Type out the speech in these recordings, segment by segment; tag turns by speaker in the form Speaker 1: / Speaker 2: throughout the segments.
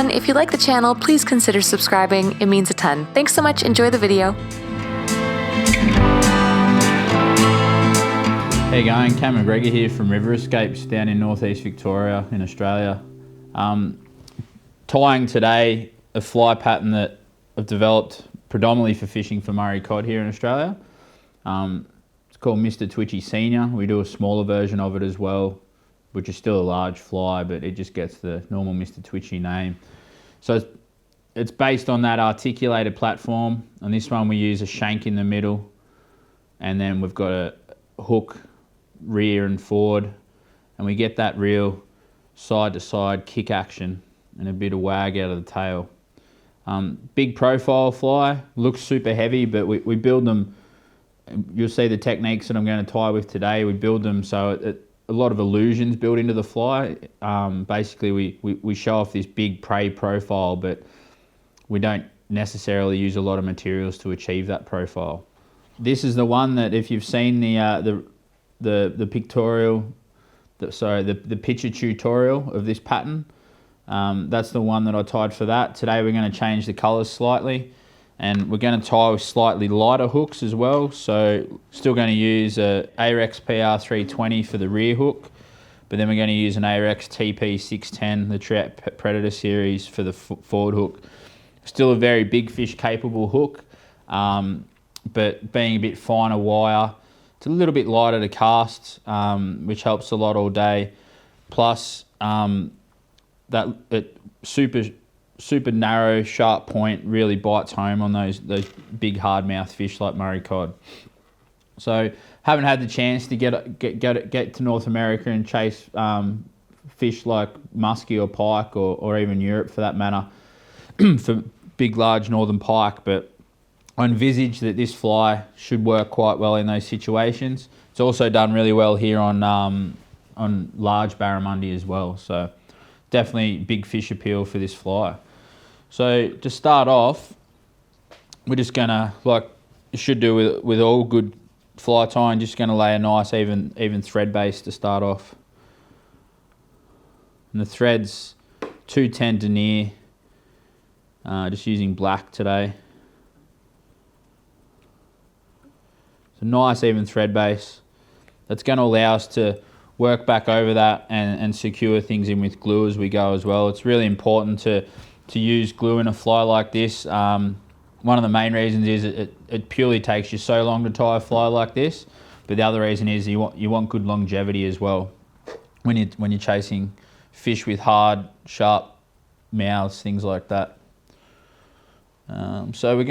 Speaker 1: everyone. If you like the channel, please consider subscribing. It means a ton. Thanks so much. Enjoy the video.
Speaker 2: How you going? Cam McGregor here from River Escapes down in northeast Victoria in Australia. Tying today a fly pattern that I've developed predominantly for fishing for Murray cod here in Australia. It's called Mr Twitchy Senior. We do a smaller version of it as well, which is still a large fly, but it just gets the normal Mr Twitchy name. So it's based on that articulated platform. On this one we use a shank in the middle, and then we've got a hook rear and forward, and we get that real side to side kick action and a bit of wag out of the tail. Big profile fly, looks super heavy, but we build them. You'll see the techniques that I'm going to tie with today. We build them so a lot of illusions built into the fly. Basically we show off this big prey profile, but we don't necessarily use a lot of materials to achieve that profile. This is the one that, if you've seen the pictorial, the picture tutorial of this pattern, that's the one that I tied for that. Today we're going to change the colours slightly, and we're going to tie with slightly lighter hooks as well. So still going to use a Arex PR320 for the rear hook, but then we're going to use an Arex TP610, the Trout Predator series, for the forward hook. Still a very big fish capable hook, but being a bit finer wire, it's a little bit lighter to cast, which helps a lot all day. Plus, that super narrow, sharp point really bites home on those big hardmouth fish like Murray cod. So, haven't had the chance to get to North America and chase fish like muskie or pike, or even Europe for that matter, for big, large northern pike, but I envisage that this fly should work quite well in those situations. It's also done really well here on large barramundi as well. So definitely big fish appeal for this fly. So to start off, we're just gonna, like you should do with all good fly tying, just gonna lay a nice even thread base to start off. And the thread's 210 denier, just using black today. A nice even thread base that's going to allow us to work back over that and secure things in with glue as we go as well. It's really important to use glue in a fly like this. One of the main reasons is it purely takes you so long to tie a fly like this, but the other reason is you want good longevity as well when you're chasing fish with hard, sharp mouths, things like that. So we're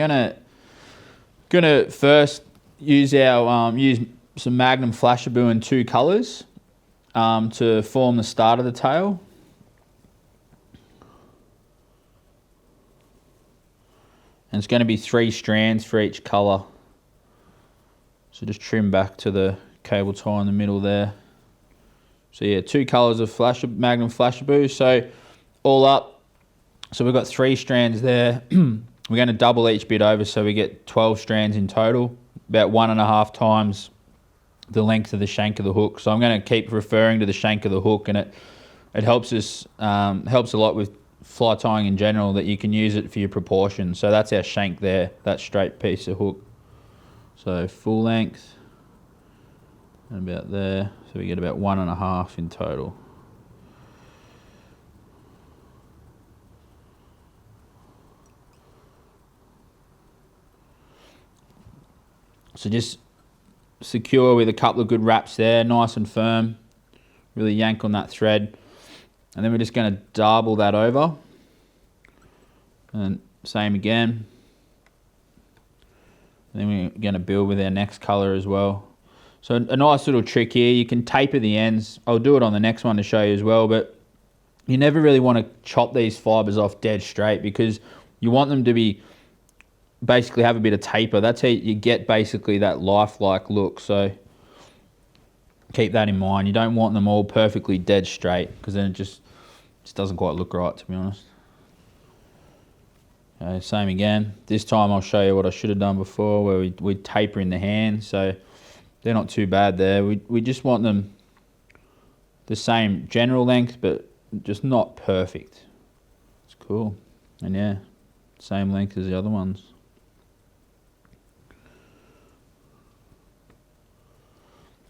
Speaker 2: gonna first use some Magnum Flashabou in 2 colours to form the start of the tail. And it's going to be 3 strands for each colour. So just trim back to the cable tie in the middle there. So yeah, 2 colours of Magnum Flashabou. So all up, so we've got 3 strands there. We're going to double each bit over so we get 12 strands in total, about 1.5 times the length of the shank of the hook. So I'm going to keep referring to the shank of the hook, and it helps us helps a lot with fly tying in general, that you can use it for your proportions. So that's our shank there, that straight piece of hook. So full length, and about there. So we get about 1.5 in total. So just secure with a couple of good wraps there, nice and firm. Really yank on that thread. And then we're just going to double that over. And same again. And then we're going to build with our next colour as well. So a nice little trick here, you can taper the ends. I'll do it on the next one to show you as well, but you never really want to chop these fibres off dead straight, because you want them to be basically have a bit of taper. That's how you get basically that lifelike look. So keep that in mind. You don't want them all perfectly dead straight, because then it just doesn't quite look right, to be honest. Okay, same again. This time I'll show you what I should have done before, where we taper in the hand. So they're not too bad there. We just want them the same general length, but just not perfect. It's Cool. And yeah, same length as the other ones.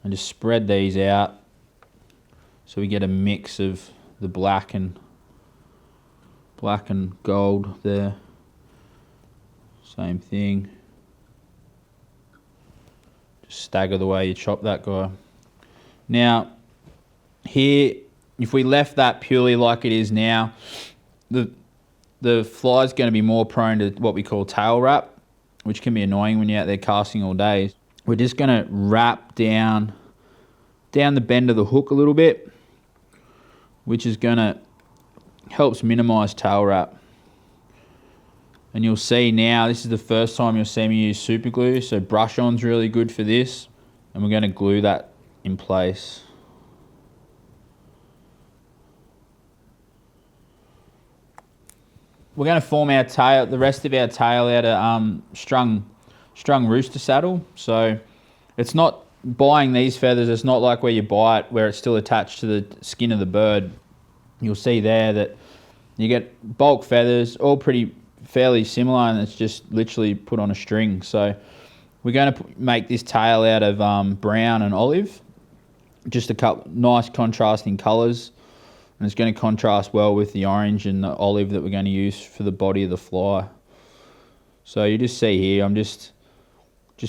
Speaker 2: And just spread these out so we get a mix of the black and gold there. Same thing. Just stagger the way you chop that guy. Now, here, if we left that purely like it is now, the fly's going to be more prone to what we call tail wrap, which can be annoying when you're out there casting all day. We're just going to wrap down the bend of the hook a little bit, which is going to helps minimize tail wrap. And you'll see now, this is the first time you'll see me use super glue, so brush on's really good for this, and we're going to glue that in place. We're going to form our tail, the rest of our tail out of strung rooster saddle. So it's not buying these feathers, it's not like where you buy it where it's still attached to the skin of the bird. You'll see there that you get bulk feathers, all fairly similar, and it's just literally put on a string. So we're going to make this tail out of brown and olive, just a couple nice contrasting colours, and it's going to contrast well with the orange and the olive that we're going to use for the body of the fly. So you just see here, I'm just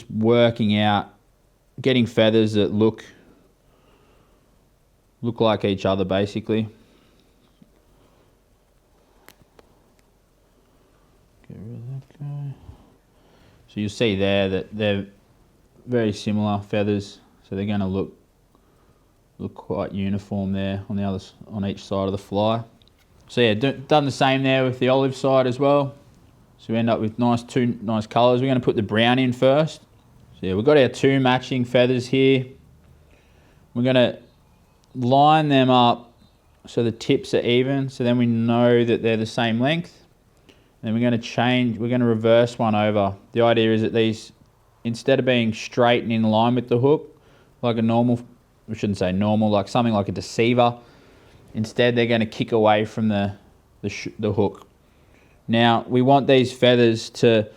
Speaker 2: working out, getting feathers that look like each other basically. Get rid of that guy. So you'll see there that they're very similar feathers, so they're going to look quite uniform there on each side of the fly. So yeah, done the same there with the olive side as well. So we end up with two nice colours. We're going to put the brown in first. So yeah, we've got our two matching feathers here. We're going to line them up so the tips are even, so then we know that they're the same length. Then we're going to reverse one over. The idea is that these, instead of being straight and in line with the hook, like a normal, we shouldn't say normal, like something like a deceiver, instead they're going to kick away from the hook. Now, we want these feathers to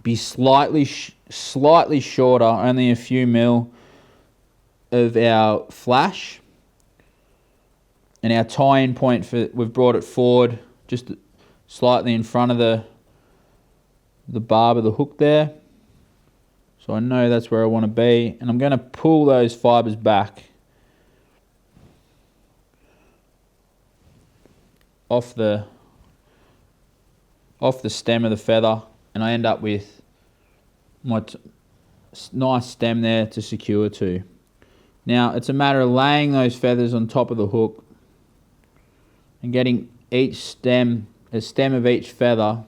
Speaker 2: be slightly shorter, only a few mil of our flash. And our tie-in point, we've brought it forward just slightly in front of the barb of the hook there. So I know that's where I want to be, and I'm going to pull those fibres back off the stem of the feather, and I end up with my nice stem there to secure to. Now it's a matter of laying those feathers on top of the hook and getting a stem of each feather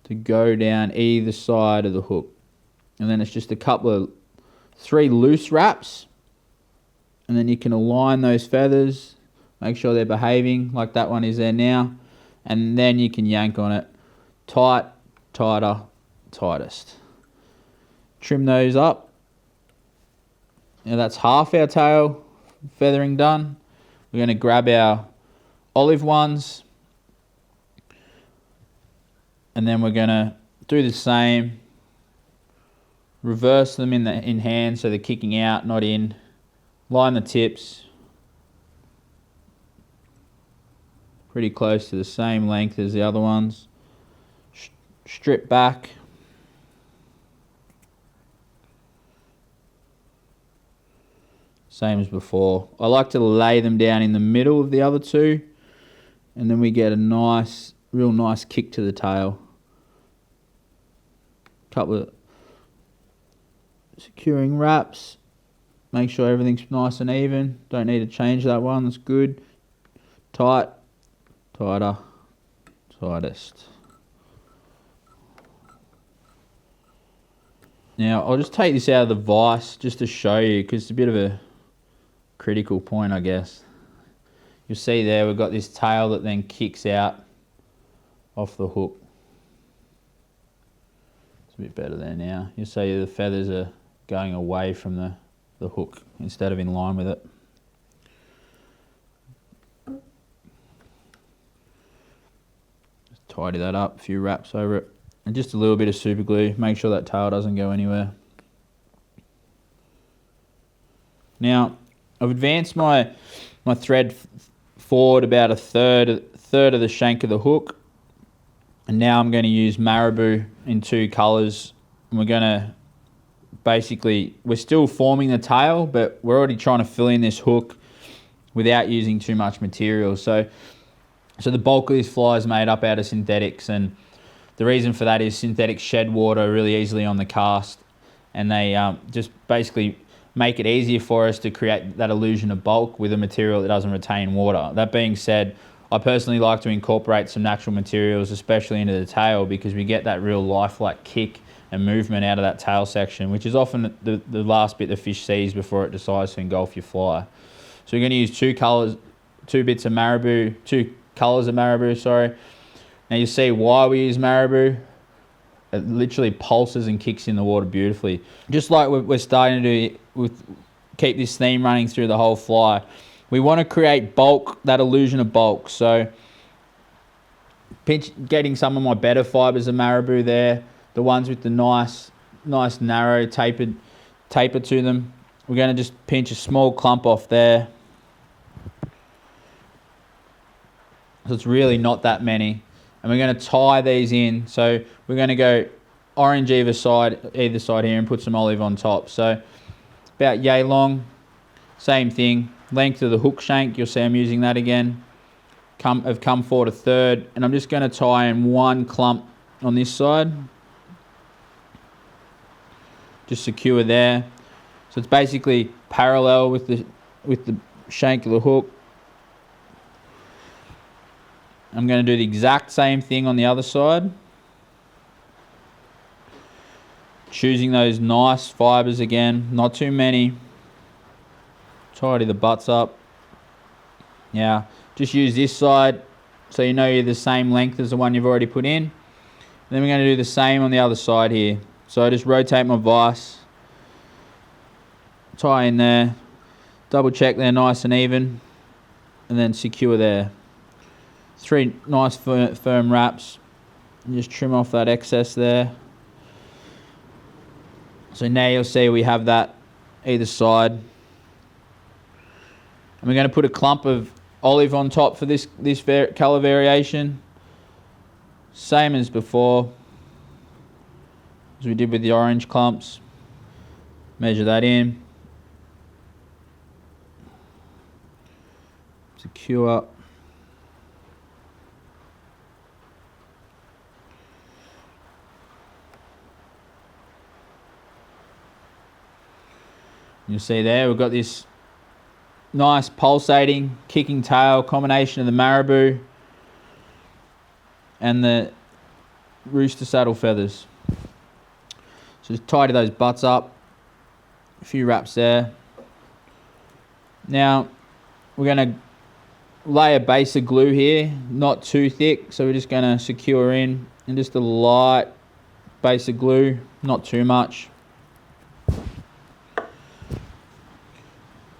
Speaker 2: to go down either side of the hook. And then it's just three loose wraps, and then you can align those feathers, make sure they're behaving like that one is there now, and then you can yank on it. Tight, tighter, tightest. Trim those up. Now that's half our tail feathering done. We're going to grab our olive ones, and then we're going to do the same. Reverse them in hand so they're kicking out, not in. Line the tips. Pretty close to the same length as the other ones. Strip back. Same as before. I like to lay them down in the middle of the other two, and then we get a real nice kick to the tail. Couple of securing wraps. Make sure everything's nice and even. Don't need to change that one. That's good. Tight, tighter, tightest. Now I'll just take this out of the vise just to show you, because it's a bit of a critical point, I guess. You'll see there we've got this tail that then kicks out off the hook. It's a bit better there now. You'll see the feathers are going away from the hook instead of in line with it. Tidy that up, a few wraps over it. And just a little bit of super glue. Make sure that tail doesn't go anywhere. Now, I've advanced my thread forward about a third of the shank of the hook. And now I'm going to use marabou in 2 colours. And we're going to basically, we're still forming the tail, but we're already trying to fill in this hook without using too much material. So the bulk of this fly is made up out of synthetics, and the reason for that is synthetics shed water really easily on the cast, and they just basically make it easier for us to create that illusion of bulk with a material that doesn't retain water. That being said, I personally like to incorporate some natural materials, especially into the tail, because we get that real lifelike kick and movement out of that tail section, which is often the last bit the fish sees before it decides to engulf your fly. So we're going to use 2 colours, 2 bits of marabou, 2 colours of marabou, sorry. Now you see why we use marabou. It literally pulses and kicks in the water beautifully. Just like we're starting to do keep this theme running through the whole fly. We want to create bulk, that illusion of bulk. So getting some of my better fibres of marabou there, the ones with the nice narrow taper to them. We're going to just pinch a small clump off there. So it's really not that many. And we're going to tie these in. So we're going to go orange either side here and put some olive on top. So about yay long. Same thing. Length of the hook shank. You'll see I'm using that again. I've come forward a third. And I'm just going to tie in 1 clump on this side. Just secure there. So it's basically parallel with the shank of the hook. I'm going to do the exact same thing on the other side. Choosing those nice fibres again, not too many. Tidy the butts up. Now, just use this side so you know you're the same length as the one you've already put in. And then we're going to do the same on the other side here. So I just rotate my vise, tie in there, double check they're nice and even, and then secure there. 3 nice firm wraps, and just trim off that excess there. So now you'll see we have that either side. And we're going to put a clump of olive on top for this colour variation. Same as before, as we did with the orange clumps. Measure that in. Secure. You'll see there we've got this nice pulsating, kicking tail combination of the marabou and the rooster saddle feathers. So just tidy those butts up, a few wraps there. Now we're going to lay a base of glue here, not too thick, so we're just going to secure in and just a light base of glue, not too much.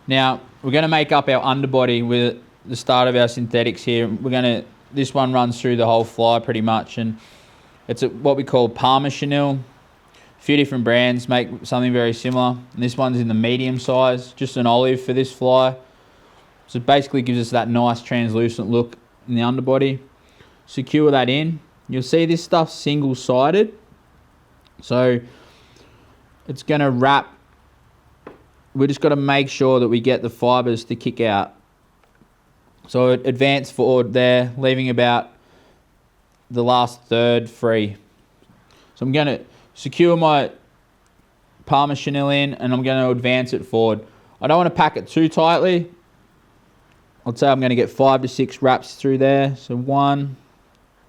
Speaker 2: Now we're going to make up our underbody with the start of our synthetics here. This one runs through the whole fly pretty much, and it's what we call Palmer chenille. A few different brands make something very similar, and this one's in the medium size, just an olive for this fly. So it basically gives us that nice translucent look in the underbody. Secure that in. You'll see this stuff's single-sided, so it's going to wrap. We just got to make sure that we get the fibres to kick out. So advance forward there, leaving about the last third free. So I'm going to secure my Palmer chenille in, and I'm going to advance it forward. I don't want to pack it too tightly. I'd say I'm going to get 5 to 6 wraps through there. So 1,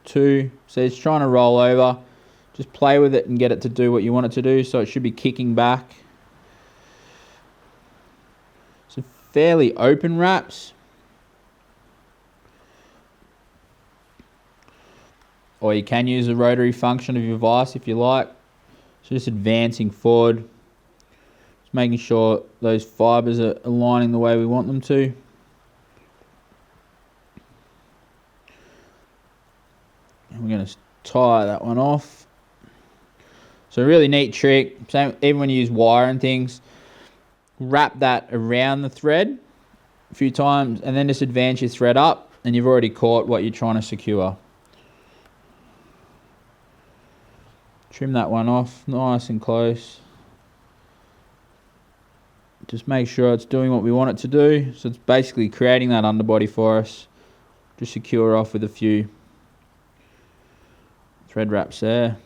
Speaker 2: 2. So it's trying to roll over. Just play with it and get it to do what you want it to do. So it should be kicking back. So fairly open wraps. Or you can use the rotary function of your vise if you like. So just advancing forward. Just making sure those fibres are aligning the way we want them to. And we're going tie that one off. So a really neat trick, same, even when you use wire and things, wrap that around the thread a few times and then just advance your thread up and you've already caught what you're trying to secure. Trim that one off nice and close. Just make sure it's doing what we want it to do. So it's basically creating that underbody for us. Just secure off with a few thread wraps there.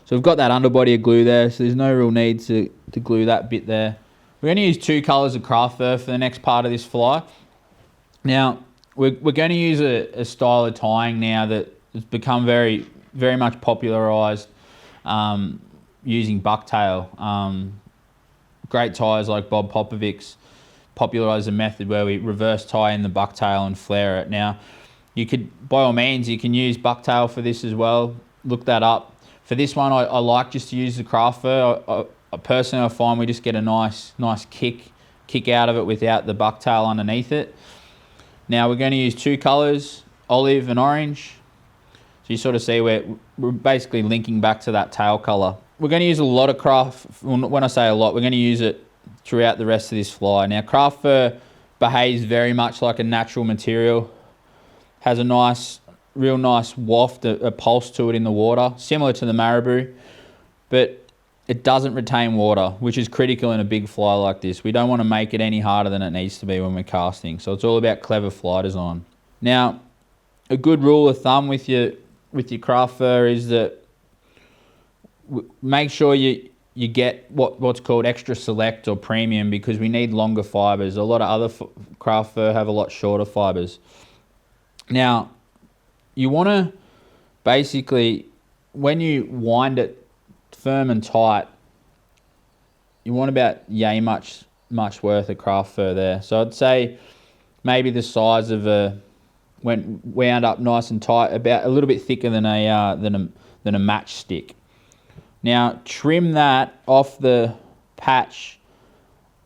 Speaker 2: So we've got that underbody of glue there, so there's no real need to glue that bit there. We're going to use 2 colours of craft fur for the next part of this fly. Now, we're going to use a style of tying now that has become very, very much popularised using bucktail. Great tyers like Bob Popovic's popularised a method where we reverse tie in the bucktail and flare it. Now, you could, by all means, you can use bucktail for this as well. Look that up. For this one, I like just to use the craft fur. Personally, I find we just get a nice kick out of it without the bucktail underneath it. Now we're going to use 2 colours, olive and orange. So you sort of see we're basically linking back to that tail colour. We're going to use a lot of craft. When I say a lot, we're going to use it throughout the rest of this fly. Now craft fur behaves very much like a natural material. Has a nice, real nice waft, a pulse to it in the water, similar to the marabou, but it doesn't retain water, which is critical in a big fly like this. We don't want to make it any harder than it needs to be when we're casting. So it's all about clever fly design. Now, a good rule of thumb with your craft fur is that make sure you get what's called extra select or premium, because we need longer fibres. A lot of other craft fur have a lot shorter fibres. Now, you want to basically, when you wind it firm and tight, you want about yay much worth of craft fur there. So I'd say maybe the size of when wound up nice and tight, about a little bit thicker than a matchstick. Now trim that off the patch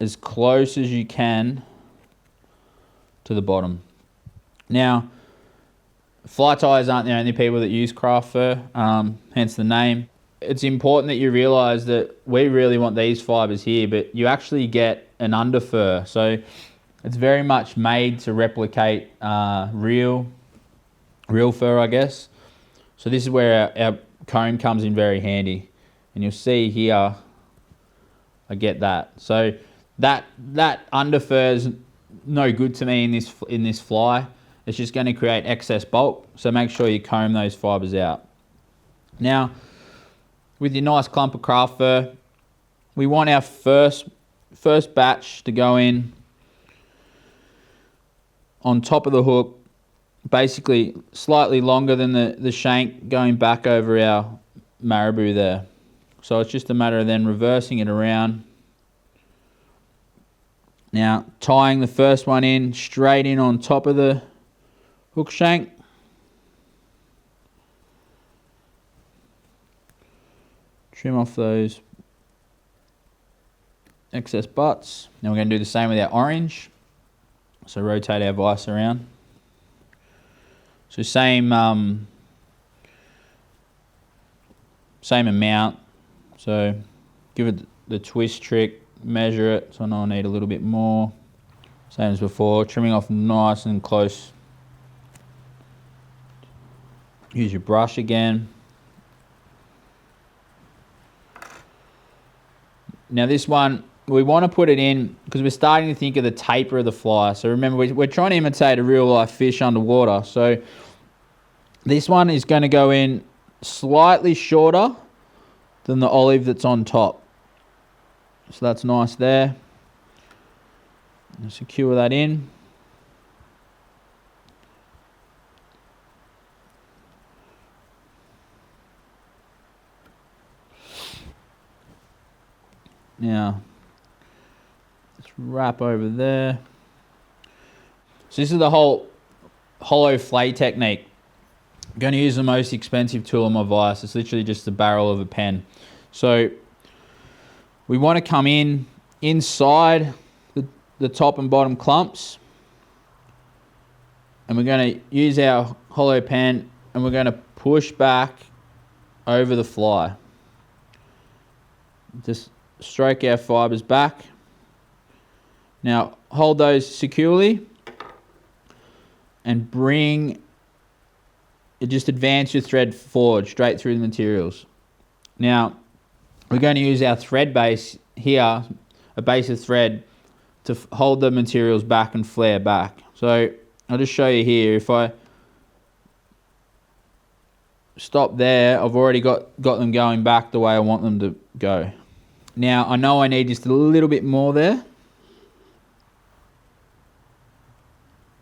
Speaker 2: as close as you can to the bottom. Now, fly tyers aren't the only people that use craft fur, hence the name. It's important that you realise that we really want these fibres here, but you actually get an underfur. So it's very much made to replicate real fur, I guess. So this is where our comb comes in very handy. And you'll see here, I get that. So that underfur is no good to me in this fly. It's just going to create excess bulk. So make sure you comb those fibres out. Now, with your nice clump of craft fur, we want our first batch to go in on top of the hook, basically slightly longer than the shank going back over our marabou there. So it's just a matter of then reversing it around. Now tying the first one in straight in on top of the hook shank. Trim off those excess butts. Now we're going to do the same with our orange. So rotate our vise around. So same amount. So give it the twist trick, measure it. So I know I need a little bit more. Same as before, trimming off nice and close. Use your brush again. Now this one, we want to put it in because we're starting to think of the taper of the fly. So remember, we're trying to imitate a real life fish underwater. So this one is going to go in slightly shorter than the olive that's on top. So that's nice there. And secure that in. Now, let's wrap over there. So this is the whole hollow flay technique. I'm going to use the most expensive tool on my vise. It's literally just the barrel of a pen. So we want to come in inside the top and bottom clumps. And we're going to use our hollow pen and we're going to push back over the fly. Just stroke our fibres back. Now hold those securely and just advance your thread forward straight through the materials. Now we're going to use our thread base here, a base of thread, to hold the materials back and flare back. So I'll just show you here. If I stop there, I've already got them going back the way I want them to go. Now I know I need just a little bit more there.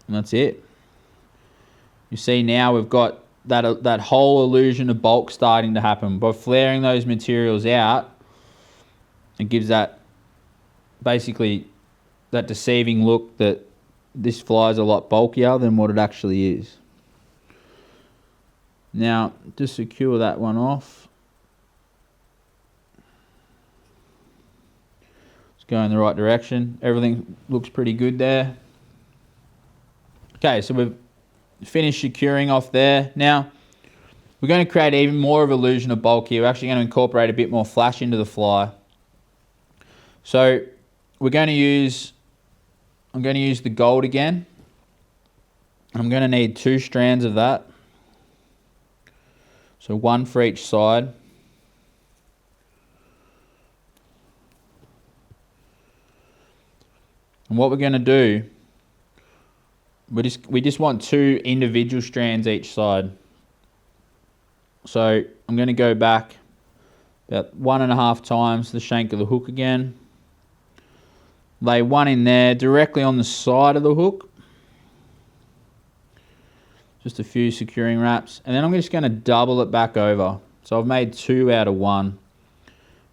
Speaker 2: And that's it. You see now we've got that whole illusion of bulk starting to happen. By flaring those materials out, it gives that basically that deceiving look that this fly is a lot bulkier than what it actually is. Now just secure that one off. Let's go in the right direction. Everything looks pretty good there. Okay, so we've finished securing off there. Now we're going to create even more of an illusion of bulk here. We're actually going to incorporate a bit more flash into the fly. So I'm going to use the gold again. I'm going to need 2 strands of that. So 1 for each side. And what we're going to do, we just want 2 individual strands each side. So I'm going to go back about 1.5 times the shank of the hook again. Lay 1 in there directly on the side of the hook. Just a few securing wraps. And then I'm just going to double it back over. So I've made 2 out of 1.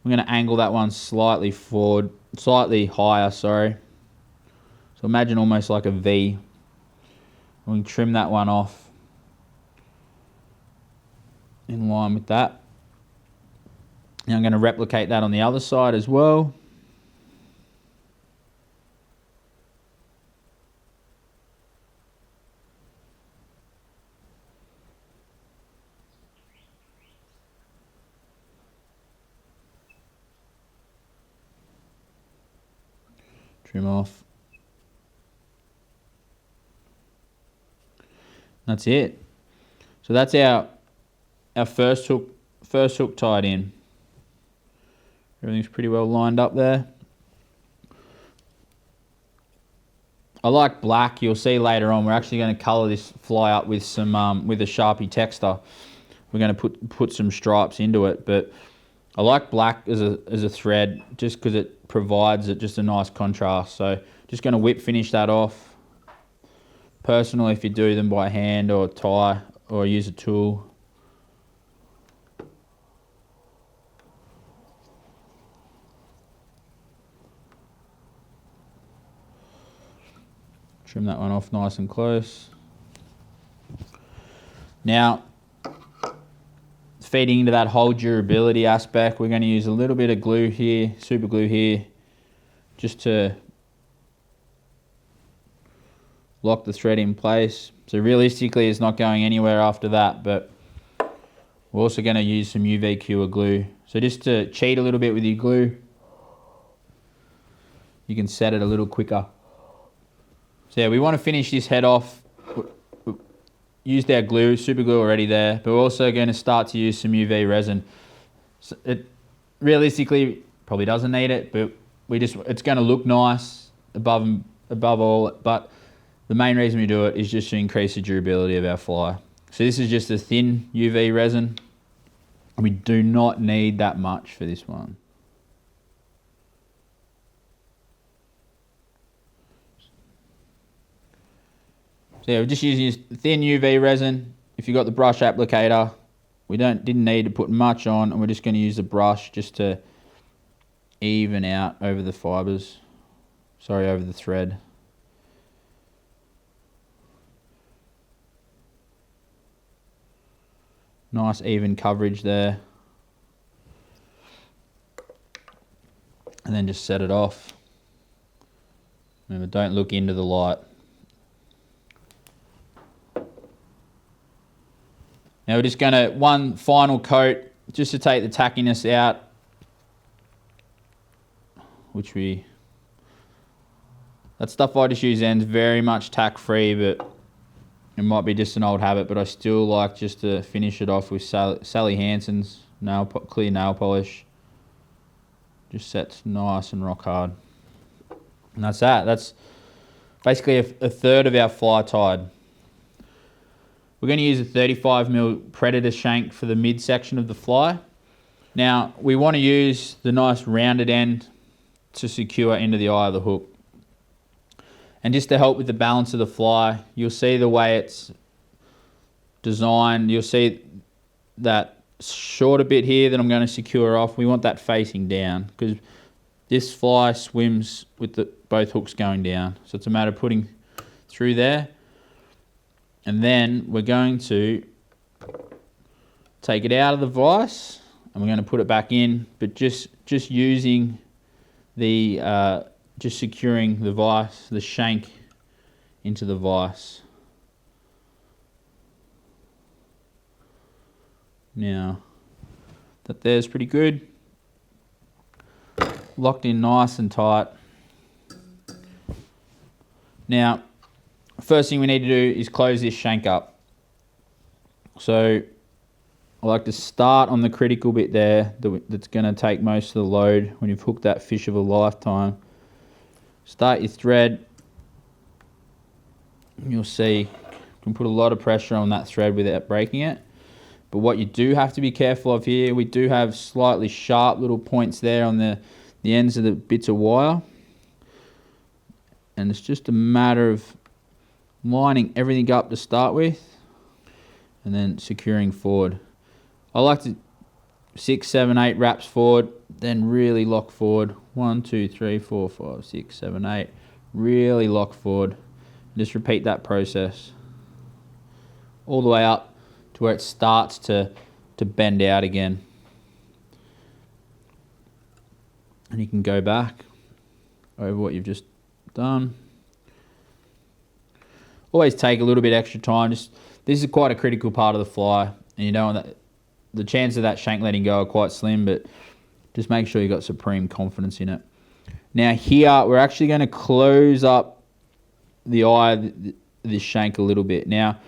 Speaker 2: I'm going to angle that one slightly forward, slightly higher, sorry. So imagine almost like a V. We can trim that one off in line with that. Now I'm going to replicate that on the other side as well. Trim off. That's it. So that's our first hook tied in. Everything's pretty well lined up there. I like black. You'll see later on we're actually going to colour this fly up with some with a Sharpie texture. We're going to put some stripes into it, but I like black as a thread just because it provides just a nice contrast. So just going to whip finish that off. Personally, if you do them by hand or tie or use a tool. Trim that one off nice and close. Now, feeding into that whole durability aspect, we're going to use a little bit of glue here, super glue here, just to lock the thread in place. So realistically it's not going anywhere after that, but we're also going to use some UV cure glue. So just to cheat a little bit with your glue, you can set it a little quicker. So yeah, we want to finish this head off. We used our glue, super glue already there, but we're also going to start to use some UV resin. So it realistically probably doesn't need it, but it's going to look nice above all, but the main reason we do it is just to increase the durability of our fly. So this is just a thin UV resin. We do not need that much for this one. So yeah, we're just using thin UV resin. If you've got the brush applicator, we didn't need to put much on, and we're just going to use the brush just to even out over the fibres. Sorry, over the thread. Nice even coverage there. And then just set it off. Remember, don't look into the light. Now we're just going to, one final coat, just to take the tackiness out, that stuff I just use ends very much tack free, but it might be just an old habit, but I still like just to finish it off with Sally Hansen's clear nail polish. Just sets nice and rock hard. And that's that. That's basically a third of our fly tide. We're going to use a 35mm Predator shank for the midsection of the fly. Now, we want to use the nice rounded end to secure into the eye of the hook. And just to help with the balance of the fly, you'll see the way it's designed. You'll see that shorter bit here that I'm going to secure off. We want that facing down because this fly swims with both hooks going down. So it's a matter of putting through there. And then we're going to take it out of the vise and we're going to put it back in, but just using the just securing the vise, the shank into the vise. Now, that there's pretty good. Locked in nice and tight. Now, first thing we need to do is close this shank up. So, I like to start on the critical bit there that's going to take most of the load when you've hooked that fish of a lifetime. Start your thread. You'll see you can put a lot of pressure on that thread without breaking it. But what you do have to be careful of here, we do have slightly sharp little points there on the ends of the bits of wire. And it's just a matter of lining everything up to start with and then securing forward. I like to 6, 7, 8 wraps forward, then really lock forward. 1, 2, 3, 4, 5, 6, 7, 8. Really lock forward. Just repeat that process all the way up to where it starts to bend out again. And you can go back over what you've just done. Always take a little bit extra time. This is quite a critical part of the fly, and you don't want that. The chance of that shank letting go are quite slim, but just make sure you've got supreme confidence in it. Now here, we're actually going to close up the eye of this shank a little bit. Now,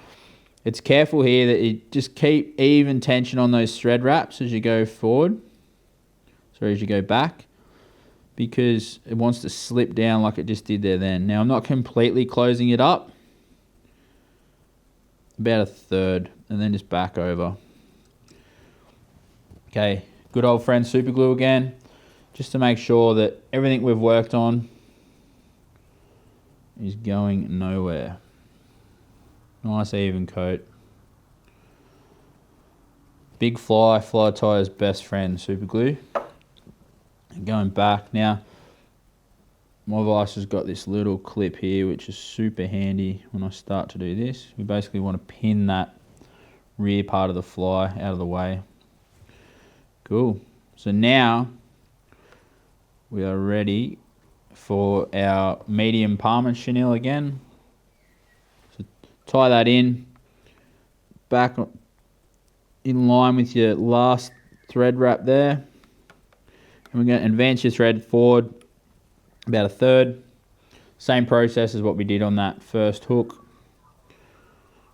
Speaker 2: it's careful here that you just keep even tension on those thread wraps as you go forward. Sorry, as you go back, because it wants to slip down like it just did there then. Now, I'm not completely closing it up. About a third, and then just back over. Okay, good old friend super glue again, just to make sure that everything we've worked on is going nowhere. Nice even coat. Big fly tie's best friend, super glue. And going back now, my vise has got this little clip here which is super handy when I start to do this. We basically want to pin that rear part of the fly out of the way. Cool. So now we are ready for our medium Palmer chenille again. So tie that in, back in line with your last thread wrap there. And we're going to advance your thread forward about a third. Same process as what we did on that first hook.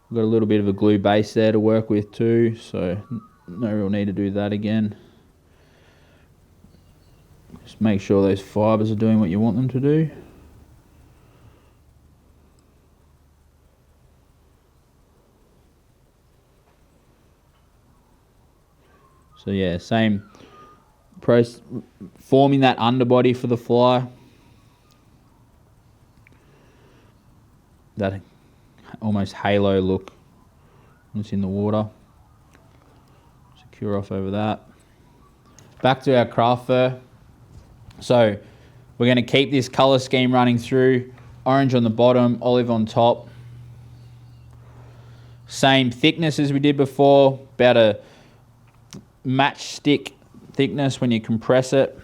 Speaker 2: We've got a little bit of a glue base there to work with too, so no real need to do that again. Just make sure those fibres are doing what you want them to do. So yeah, same process, forming that underbody for the fly. That almost halo look when it's in the water. Secure off over that. Back to our craft fur. So we're going to keep this colour scheme running through. Orange on the bottom, olive on top. Same thickness as we did before, about a matchstick thickness when you compress it.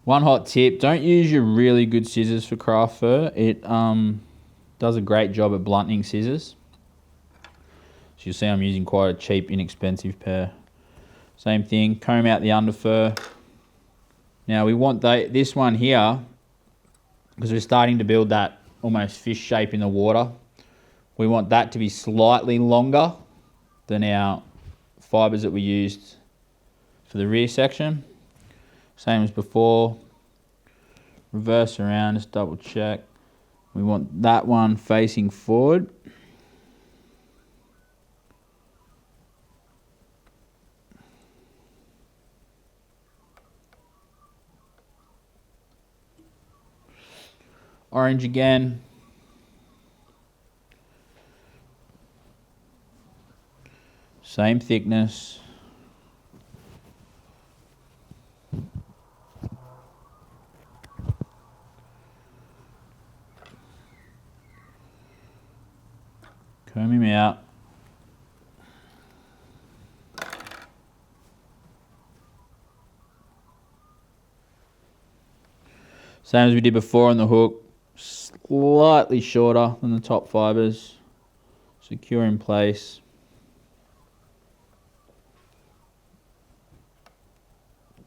Speaker 2: One hot tip, don't use your really good scissors for craft fur. It does a great job at blunting scissors. So you'll see I'm using quite a cheap, inexpensive pair. Same thing, comb out the underfur. Now we want this one here, because we're starting to build that almost fish shape in the water. We want that to be slightly longer than our fibres that we used for the rear section. Same as before. Reverse around, just double check. We want that one facing forward. Orange again. Same thickness. Comb him out. Same as we did before on the hook. Slightly shorter than the top fibres. Secure in place.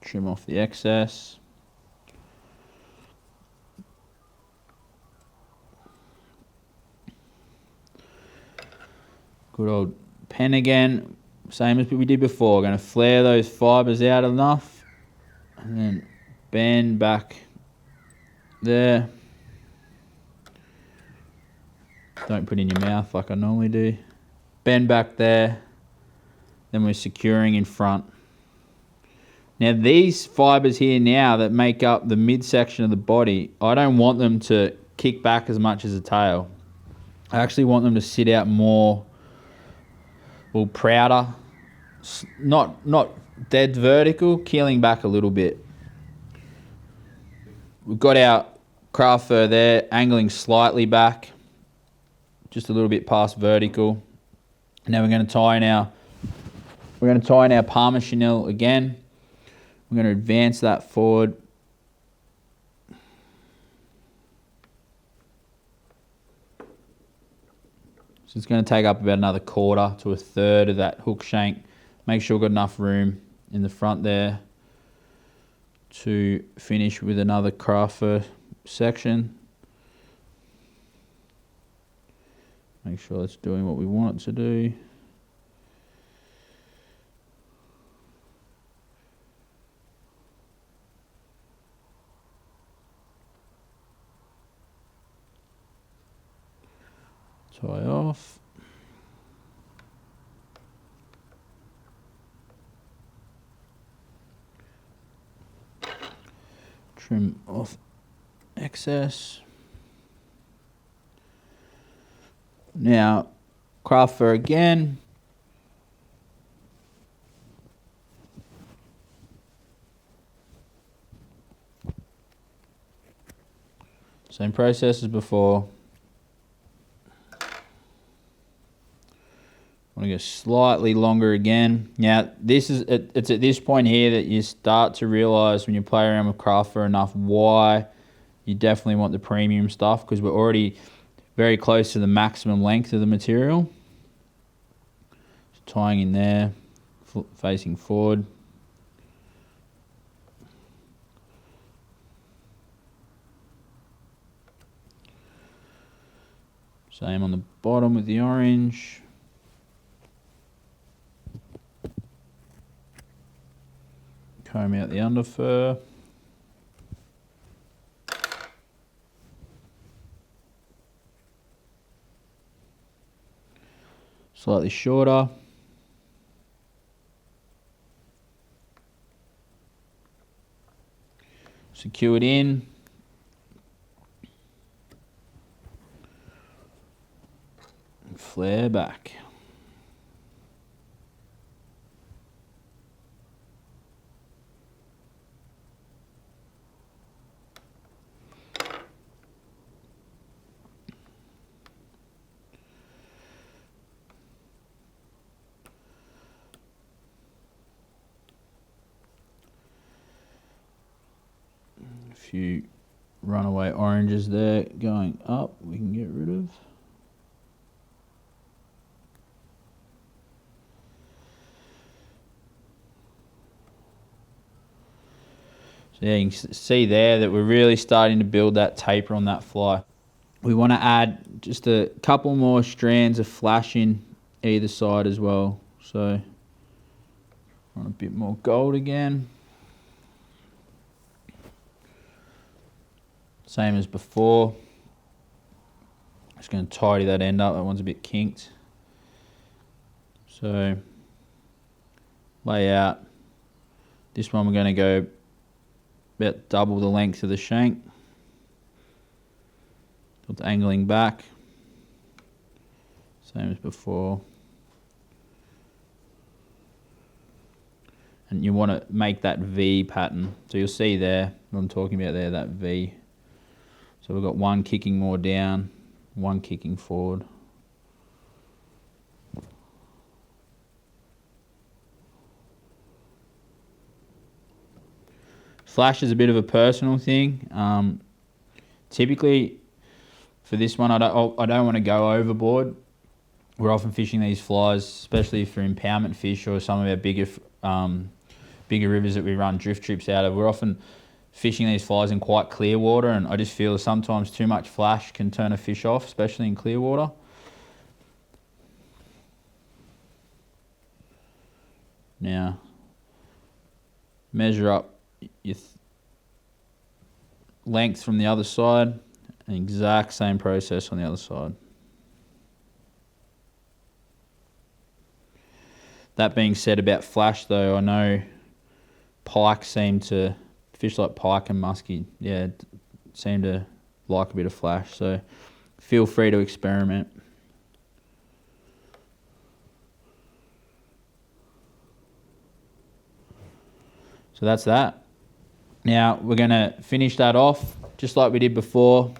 Speaker 2: Trim off the excess. Good old pen again, same as we did before. Going to flare those fibres out enough and then bend back there. Don't put in your mouth like I normally do. Bend back there. Then we're securing in front. Now these fibres here now that make up the midsection of the body, I don't want them to kick back as much as the tail. I actually want them to sit out more, well, prouder, not dead vertical, keeling back a little bit. We've got our craft fur there, angling slightly back, just a little bit past vertical. Now we're going to tie in our Parma chenille again. We're going to advance that forward. So it's going to take up about another quarter to a third of that hook shank. Make sure we've got enough room in the front there to finish with another craft fur section. Make sure it's doing what we want it to do. Tie off. Trim off excess. Now, craft fur again. Same process as before. I want to go slightly longer again. Now, it's at this point here that you start to realise when you play around with craft fur enough why you definitely want the premium stuff, because we're already very close to the maximum length of the material. So tying in there, facing forward. Same on the bottom with the orange. Comb out the underfur. Slightly shorter. Secure it in. And flare back. few runaway oranges there going up, we can get rid of. So yeah, you can see there that we're really starting to build that taper on that fly. We want to add just a couple more strands of flash in either side as well. So want a bit more gold again. Same as before. Just going to tidy that end up. That one's a bit kinked. So lay out. This one we're going to go about double the length of the shank. With angling back. Same as before. And you want to make that V pattern. So you'll see there, what I'm talking about there, that V. So we've got one kicking more down, one kicking forward. Flash is a bit of a personal thing. Typically, for this one, I don't want to go overboard. We're often fishing these flies, especially for impoundment fish or some of our bigger rivers that we run drift trips out of. We're often fishing these flies in quite clear water, and I just feel sometimes too much flash can turn a fish off, especially in clear water. Now, measure up your length from the other side, and exact same process on the other side. That being said about flash though, I know pike fish like pike and muskie, yeah, seem to like a bit of flash, so feel free to experiment. So that's that. Now we're going to finish that off just like we did before.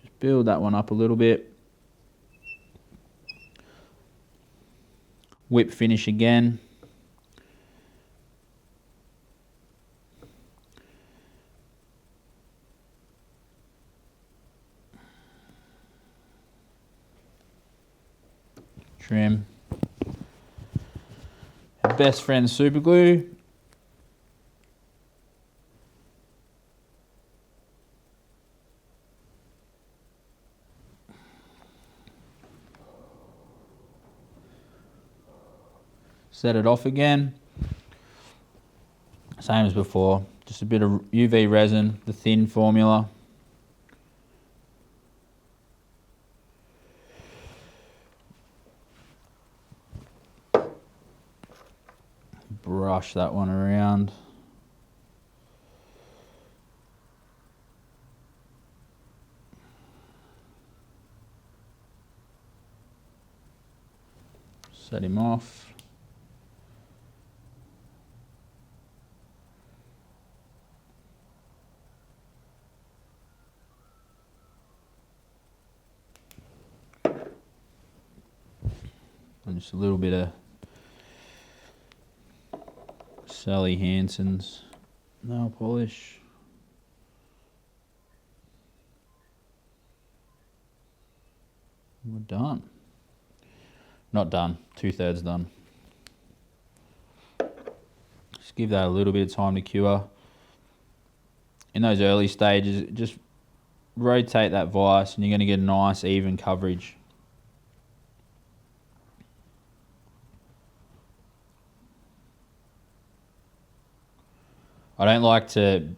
Speaker 2: Just build that one up a little bit. Whip finish again. Trim. Our best friend super glue. Set it off again. Same as before. Just a bit of UV resin, the thin formula. Brush that one around. Set him off. And just a little bit of Sally Hansen's nail polish. We're done. Not done, 2/3 done. Just give that a little bit of time to cure. In those early stages, just rotate that vise and you're going to get a nice even coverage. I don't like to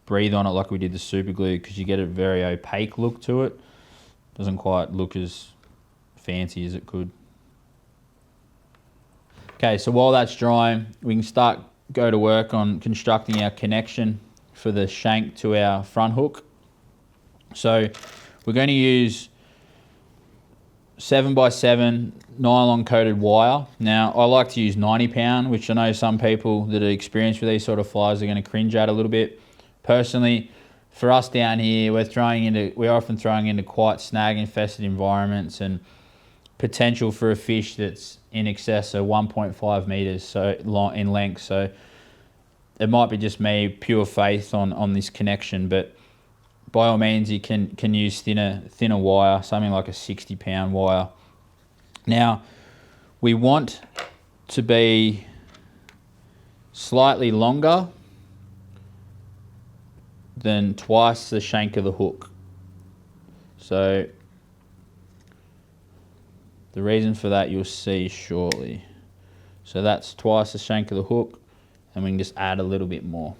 Speaker 2: breathe on it like we did the super glue because you get a very opaque look to it. Doesn't quite look as fancy as it could. Okay, so while that's drying, we can go to work on constructing our connection for the shank to our front hook. So we're going to use 7x7 nylon coated wire. Now I like to use 90 pound, which I know some people that are experienced with these sort of flies are going to cringe at a little bit. Personally, for us down here, we're often throwing into quite snag infested environments and potential for a fish that's in excess of 1.5 meters in length. So it might be just me, pure faith on this connection, but by all means you can use thinner wire, something like a 60-pound wire. Now, we want to be slightly longer than twice the shank of the hook. So the reason for that you'll see shortly. So that's twice the shank of the hook, and we can just add a little bit more.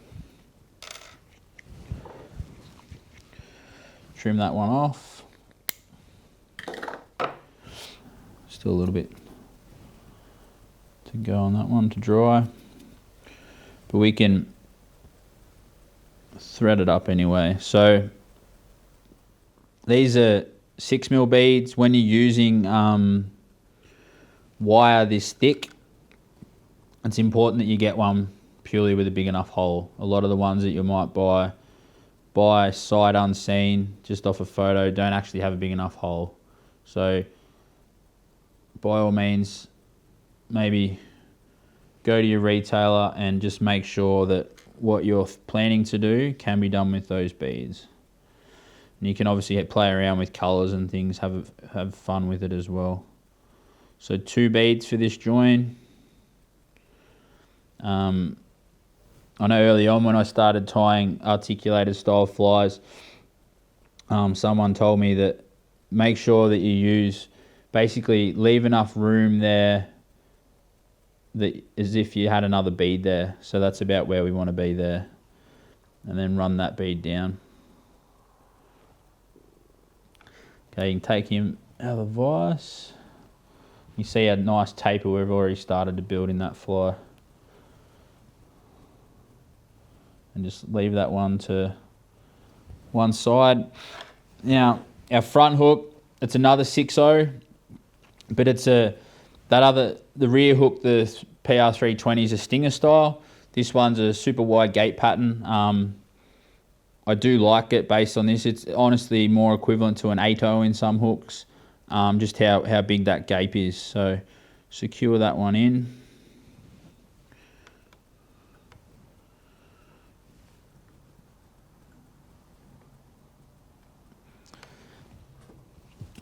Speaker 2: Trim that one off. Still a little bit to go on that one to dry, but we can thread it up anyway. So these are 6mm beads. When you're using wire this thick, it's important that you get one purely with a big enough hole. A lot of the ones that you might buy sight unseen, just off a photo, don't actually have a big enough hole. So by all means, maybe go to your retailer and just make sure that what you're planning to do can be done with those beads. And you can obviously play around with colours and things, have fun with it as well. So 2 beads for this join. I know early on when I started tying articulated style flies, someone told me that make sure that you basically leave enough room there that as if you had another bead there. So that's about where we want to be there. And then run that bead down. Okay, you can take him out of the vise. You see a nice taper we've already started to build in that fly. And just leave that one to one side. Now, our front hook, it's another 6.0, but it's the rear hook, the PR320 is a stinger style. This one's a super wide gape pattern. I do like it based on this. It's honestly more equivalent to an 8.0 in some hooks, just how big that gape is. So secure that one in.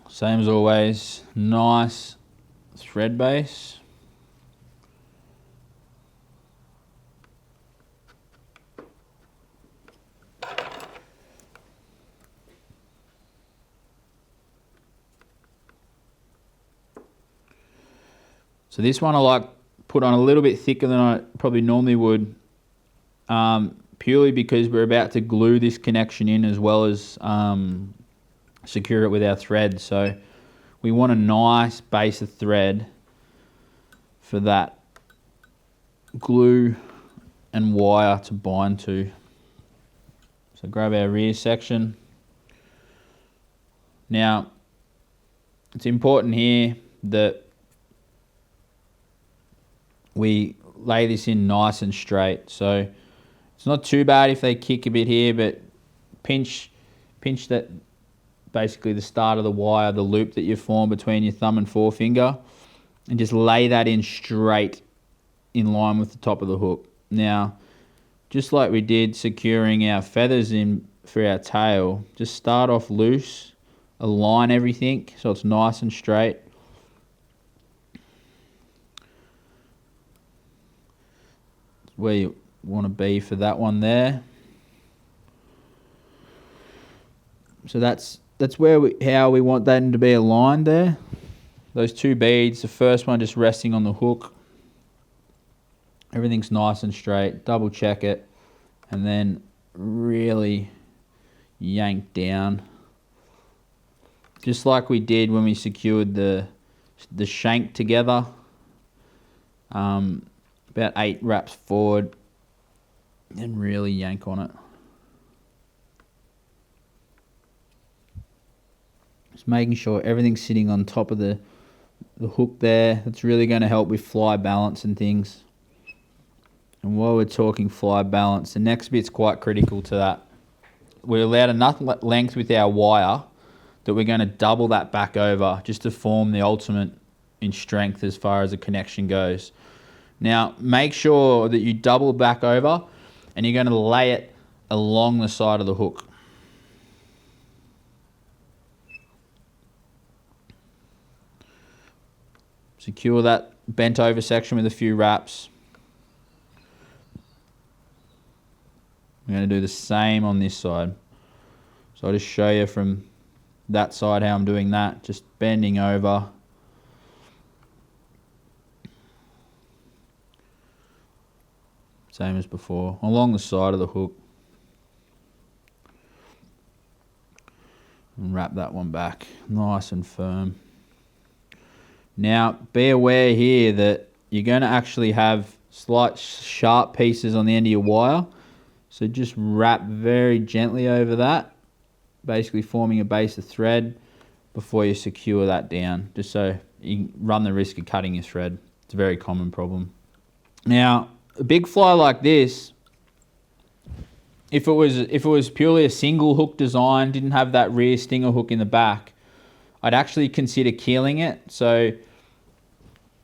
Speaker 2: Same as always, nice thread base. So this one I like put on a little bit thicker than I probably normally would, purely because we're about to glue this connection in as well as secure it with our thread. So we want a nice base of thread for that glue and wire to bind to. So grab our rear section. Now it's important here that we lay this in nice and straight. So it's not too bad if they kick a bit here, but pinch that, basically the start of the wire, the loop that you form between your thumb and forefinger, and just lay that in straight in line with the top of the hook. Now, just like we did securing our feathers in for our tail, just start off loose, align everything so it's nice and straight. It's where you want to be for that one there. So that's how we want that to be aligned there. Those 2 beads, the first one just resting on the hook. Everything's nice and straight. Double check it, and then really yank down, just like we did when we secured the shank together. About 8 wraps forward, and really yank on it. Just making sure everything's sitting on top of the hook there. That's really going to help with fly balance and things. And while we're talking fly balance, the next bit's quite critical to that. We're allowed enough length with our wire that we're going to double that back over just to form the ultimate in strength as far as the connection goes. Now, make sure that you double back over and you're going to lay it along the side of the hook. Secure that bent over section with a few wraps. I'm going to do the same on this side. So I'll just show you from that side how I'm doing that, just bending over. Same as before, along the side of the hook. And wrap that one back, nice and firm. Now, be aware here that you're going to actually have slight sharp pieces on the end of your wire. So just wrap very gently over that, basically forming a base of thread before you secure that down, just so you run the risk of cutting your thread. It's a very common problem. Now, a big fly like this, if it was purely a single hook design, didn't have that rear stinger hook in the back, I'd actually consider keeling it. So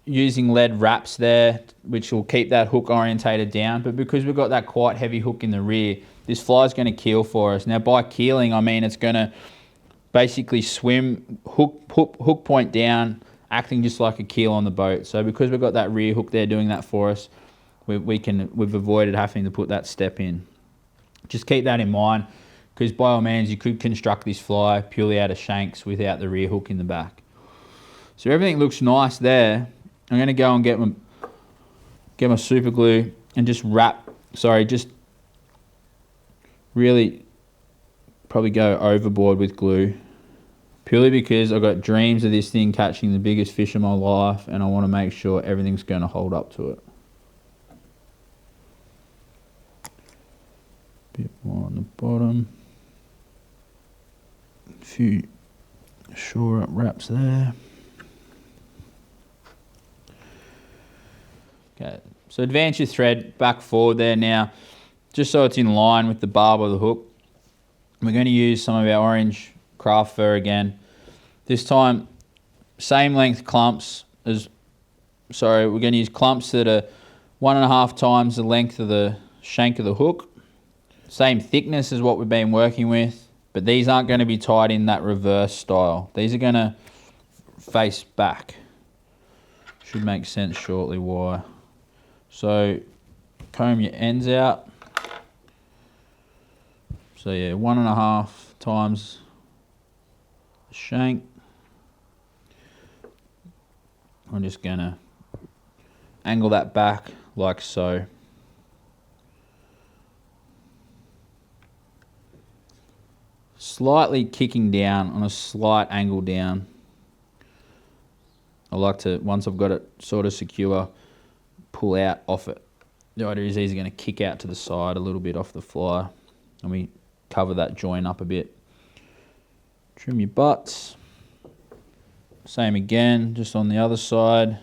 Speaker 2: using lead wraps there, which will keep that hook orientated down. But because we've got that quite heavy hook in the rear, this fly is going to keel for us. Now by keeling, I mean it's going to basically swim hook point down, acting just like a keel on the boat. So because we've got that rear hook there doing that for us, we've avoided having to put that step in. Just keep that in mind, because by all means you could construct this fly purely out of shanks without the rear hook in the back. So everything looks nice there. I'm going to go and get my super glue and just just really probably go overboard with glue, purely because I've got dreams of this thing catching the biggest fish of my life, and I want to make sure everything's going to hold up to it. Bit more on the bottom. A few shore up wraps there. Okay, so advance your thread back forward there now, just so it's in line with the barb of the hook. We're going to use some of our orange craft fur again. This time, same length clumps we're going to use clumps that are 1.5 times the length of the shank of the hook. Same thickness as what we've been working with, but these aren't going to be tied in that reverse style. These are going to face back. Should make sense shortly why. So comb your ends out. So yeah, 1.5 times the shank. I'm just gonna angle that back like so. Slightly kicking down on a slight angle down. I like to, once I've got it sort of secure, pull out off it. The idea is these are going to kick out to the side a little bit off the fly, and we cover that joint up a bit. Trim your butts. Same again, just on the other side.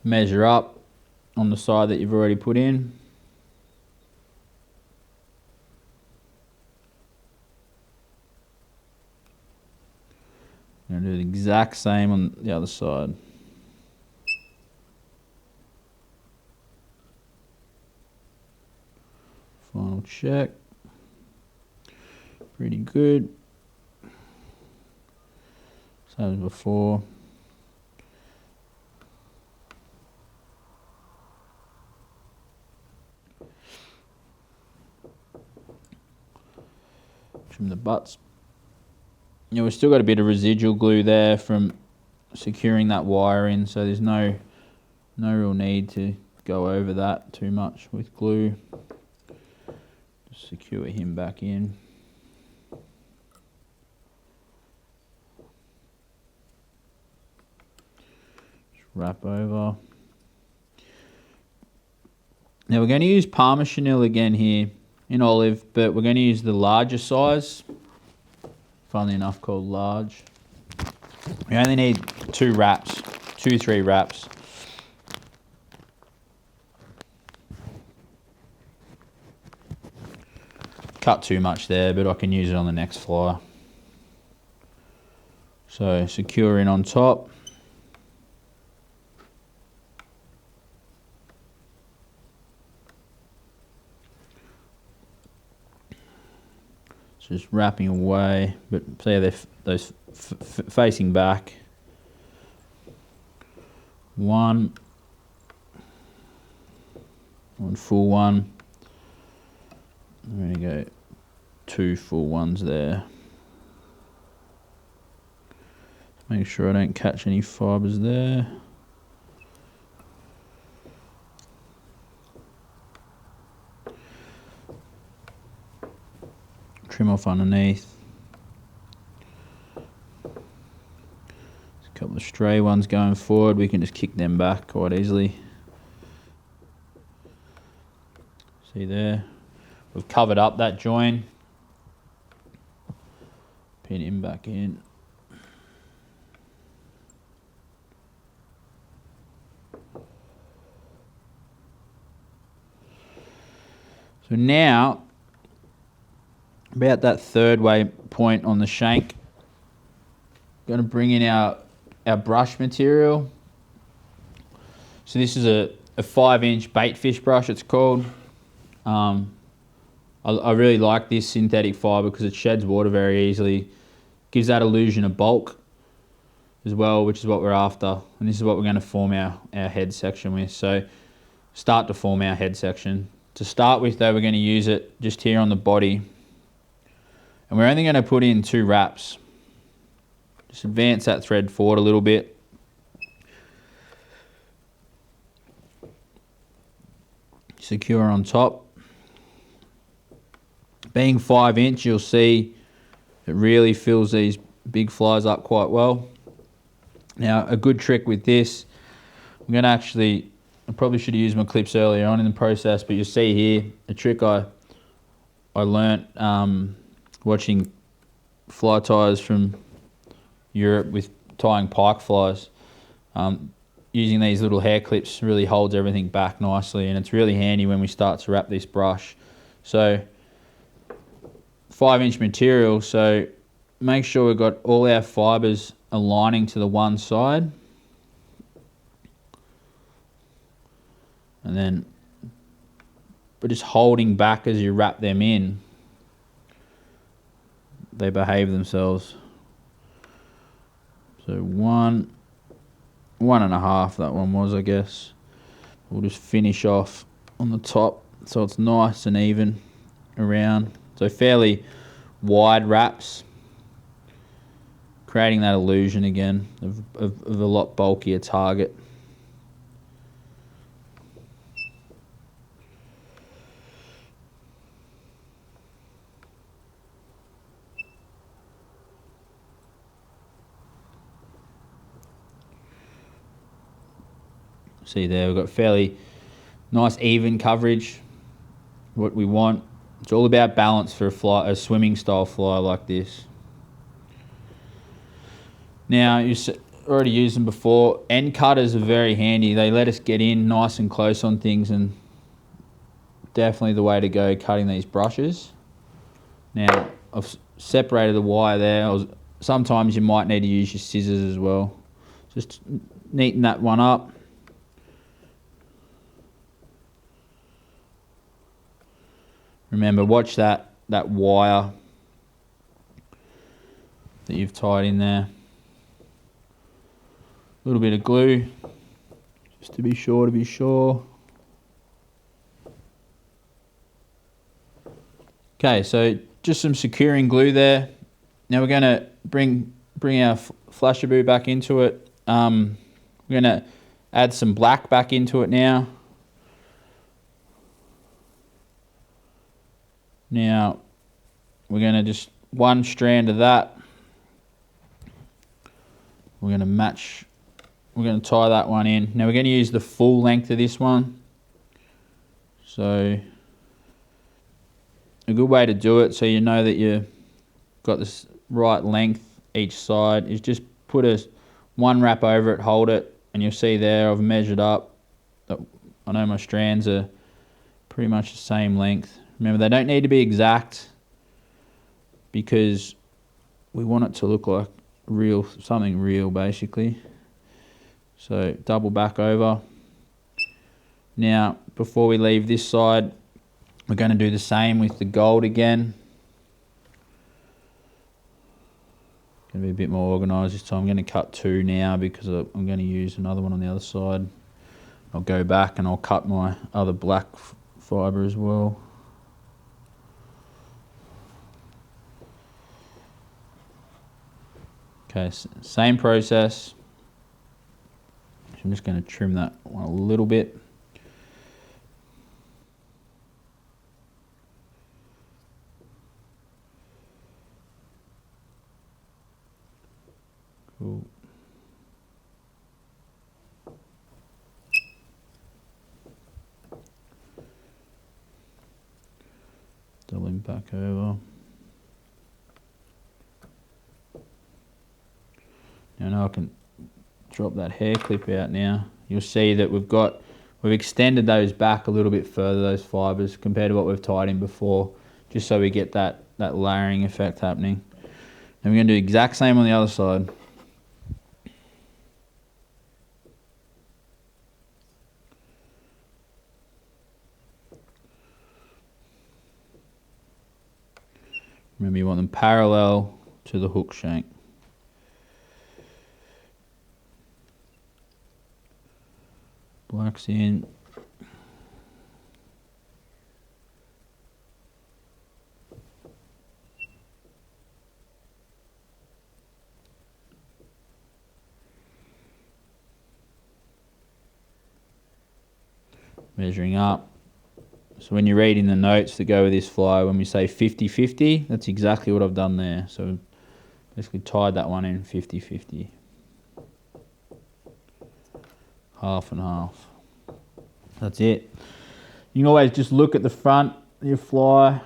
Speaker 2: Measure up on the side that you've already put in. I'm going to do the exact same on the other side. Final check. Pretty good. Same as before. Trim the butts. You know, we've still got a bit of residual glue there from securing that wire in, so there's no real need to go over that too much with glue. Just secure him back in. Just wrap over. Now we're going to use Parma chenille again here in olive, but we're going to use the larger size, funnily enough called large. We only need 3 wraps. cut too much there, but I can use it on the next fly. So secure in on top. Just wrapping away, but see they're those facing back. One full one. I'm going to go 2 full ones there. Make sure I don't catch any fibres there. Trim off underneath. There's a couple of stray ones going forward. We can just kick them back quite easily. See there? We've covered up that join. Pin him back in. So now, about that third way point on the shank, going to bring in our brush material. So this is a 5-inch Baitfish brush, it's called. I really like this synthetic fibre because it sheds water very easily. Gives that illusion of bulk as well, which is what we're after. And this is what we're going to form our head section with. So start to form our head section. To start with though, we're going to use it just here on the body. And we're only going to put in 2 wraps. Just advance that thread forward a little bit. Secure on top. Being 5-inch, you'll see it really fills these big flies up quite well. Now, a good trick with this, I'm going to actually, I probably should have used my clips earlier on in the process, but you'll see here a trick I learnt watching fly ties from Europe with tying pike flies. Using these little hair clips really holds everything back nicely, and it's really handy when we start to wrap this brush. So 5-inch material, so make sure we've got all our fibres aligning to the one side. And then, but just holding back as you wrap them in, they behave themselves. So 1.5 that one was, I guess. We'll just finish off on the top so it's nice and even around. So fairly wide wraps, creating that illusion again of a lot bulkier target. See there, we've got fairly nice even coverage, what we want. It's all about balance for a swimming style fly like this. Now, you already used them before. End cutters are very handy. They let us get in nice and close on things, and definitely the way to go cutting these brushes. Now, I've separated the wire there. Sometimes you might need to use your scissors as well. Just neaten that one up. Remember, watch that wire that you've tied in there. A little bit of glue, just to be sure. Okay, so just some securing glue there. Now we're going to bring our flashaboo back into it. We're going to add some black back into it now. Now, we're going to just one strand of that. We're going to tie that one in. Now we're going to use the full length of this one. So, a good way to do it so you know that you've got this right length each side is just put one wrap over it, hold it, and you'll see there I've measured up. I know my strands are pretty much the same length. Remember, they don't need to be exact. because we want it to look like something real basically. So double back over. Now, before we leave this side, we're going to do the same with the gold again. Going to be a bit more organised this time. I'm going to cut 2 now because I'm going to use another one on the other side. I'll go back and I'll cut my other black fibre as well. Okay, same process. I'm just going to trim that one a little bit. Cool. Doubling back over. Now I can drop that hair clip out now. You'll see that we've extended those back a little bit further, those fibres, compared to what we've tied in before, just so we get that layering effect happening. And we're going to do the exact same on the other side. Remember, you want them parallel to the hook shank. Blacks in. Measuring up. So when you're reading the notes that go with this fly, when we say 50-50, that's exactly what I've done there. So basically tied that one in 50-50. Half and half. That's it. You can always just look at the front of your fly.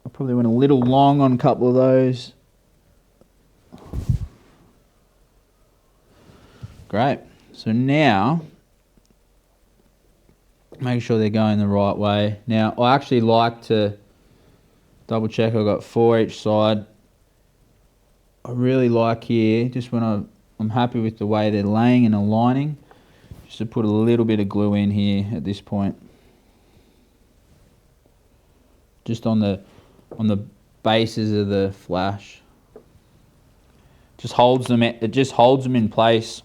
Speaker 2: I probably went a little long on a couple of those. Great. So now, make sure they're going the right way. Now, I actually like to double check I've got 4 each side. I really like here, just when I'm happy with the way they're laying and aligning, just to put a little bit of glue in here at this point. Just on the bases of the flash. It just holds them in place,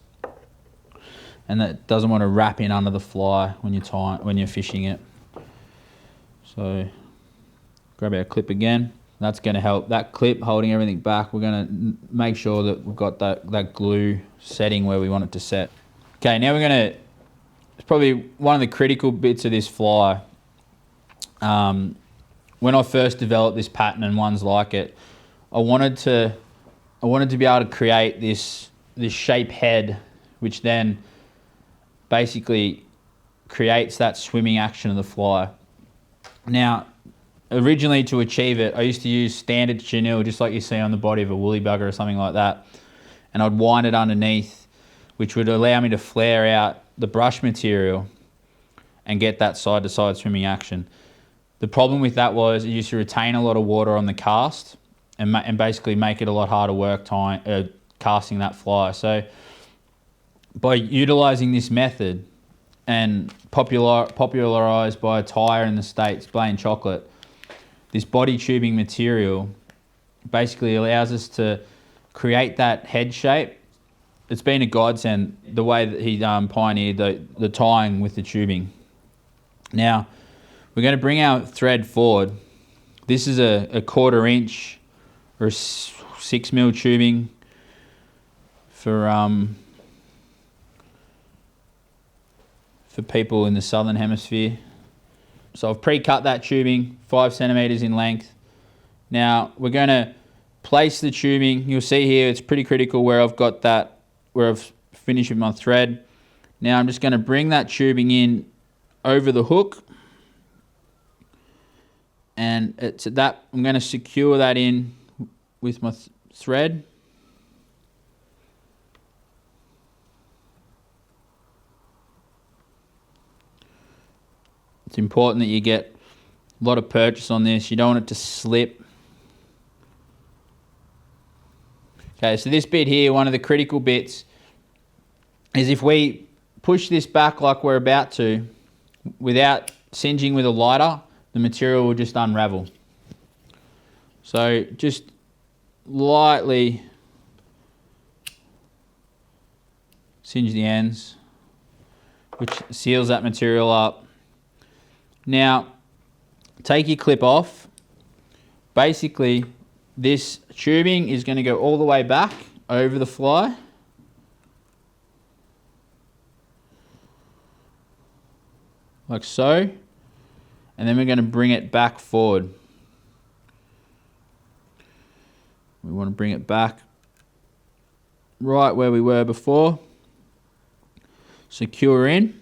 Speaker 2: and that doesn't want to wrap in under the fly when you're fishing it. So grab our clip again. That's going to help. That clip holding everything back, we're going to make sure that we've got that glue setting where we want it to set. Okay, now we're going to, it's probably one of the critical bits of this fly. When I first developed this pattern and ones like it, I wanted to be able to create this shape head, which then basically creates that swimming action of the fly. Now, originally to achieve it, I used to use standard chenille, just like you see on the body of a woolly bugger or something like that, and I'd wind it underneath, which would allow me to flare out the brush material and get that side-to-side swimming action. The problem with that was it used to retain a lot of water on the cast and basically make it a lot harder work casting that fly. So by utilising this method, and popularised by a tyer in the States, Blaine Chocolate, this body tubing material basically allows us to create that head shape. It's been a godsend the way that he pioneered the tying with the tubing. Now, we're going to bring our thread forward. This is a 1/4 inch or a 6mm tubing for people in the southern hemisphere. So I've pre-cut that tubing, 5 centimeters in length. Now we're going to place the tubing. You'll see here it's pretty critical where I've finished with my thread. Now I'm just going to bring that tubing in over the hook, and it's at that I'm going to secure that in with my thread. It's important that you get a lot of purchase on this. You don't want it to slip. Okay, so this bit here, one of the critical bits, is if we push this back like we're about to, without singeing with a lighter, the material will just unravel. So just lightly singe the ends, which seals that material up. Now, take your clip off. Basically, this tubing is going to go all the way back over the fly. Like so. And then we're going to bring it back forward. We want to bring it back right where we were before. Secure in.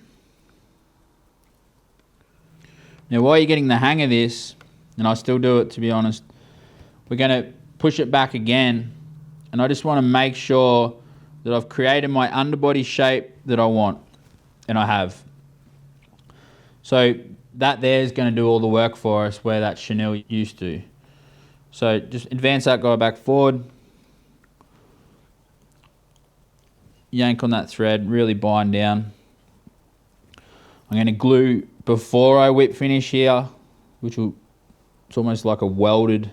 Speaker 2: Now while you're getting the hang of this, and I still do it to be honest, we're going to push it back again, and I just want to make sure that I've created my underbody shape that I want, and I have. So that there is going to do all the work for us where that chenille used to. So just advance that guy back forward, yank on that thread, really bind down. I'm going to glue before I whip finish here, which will, it's almost like a welded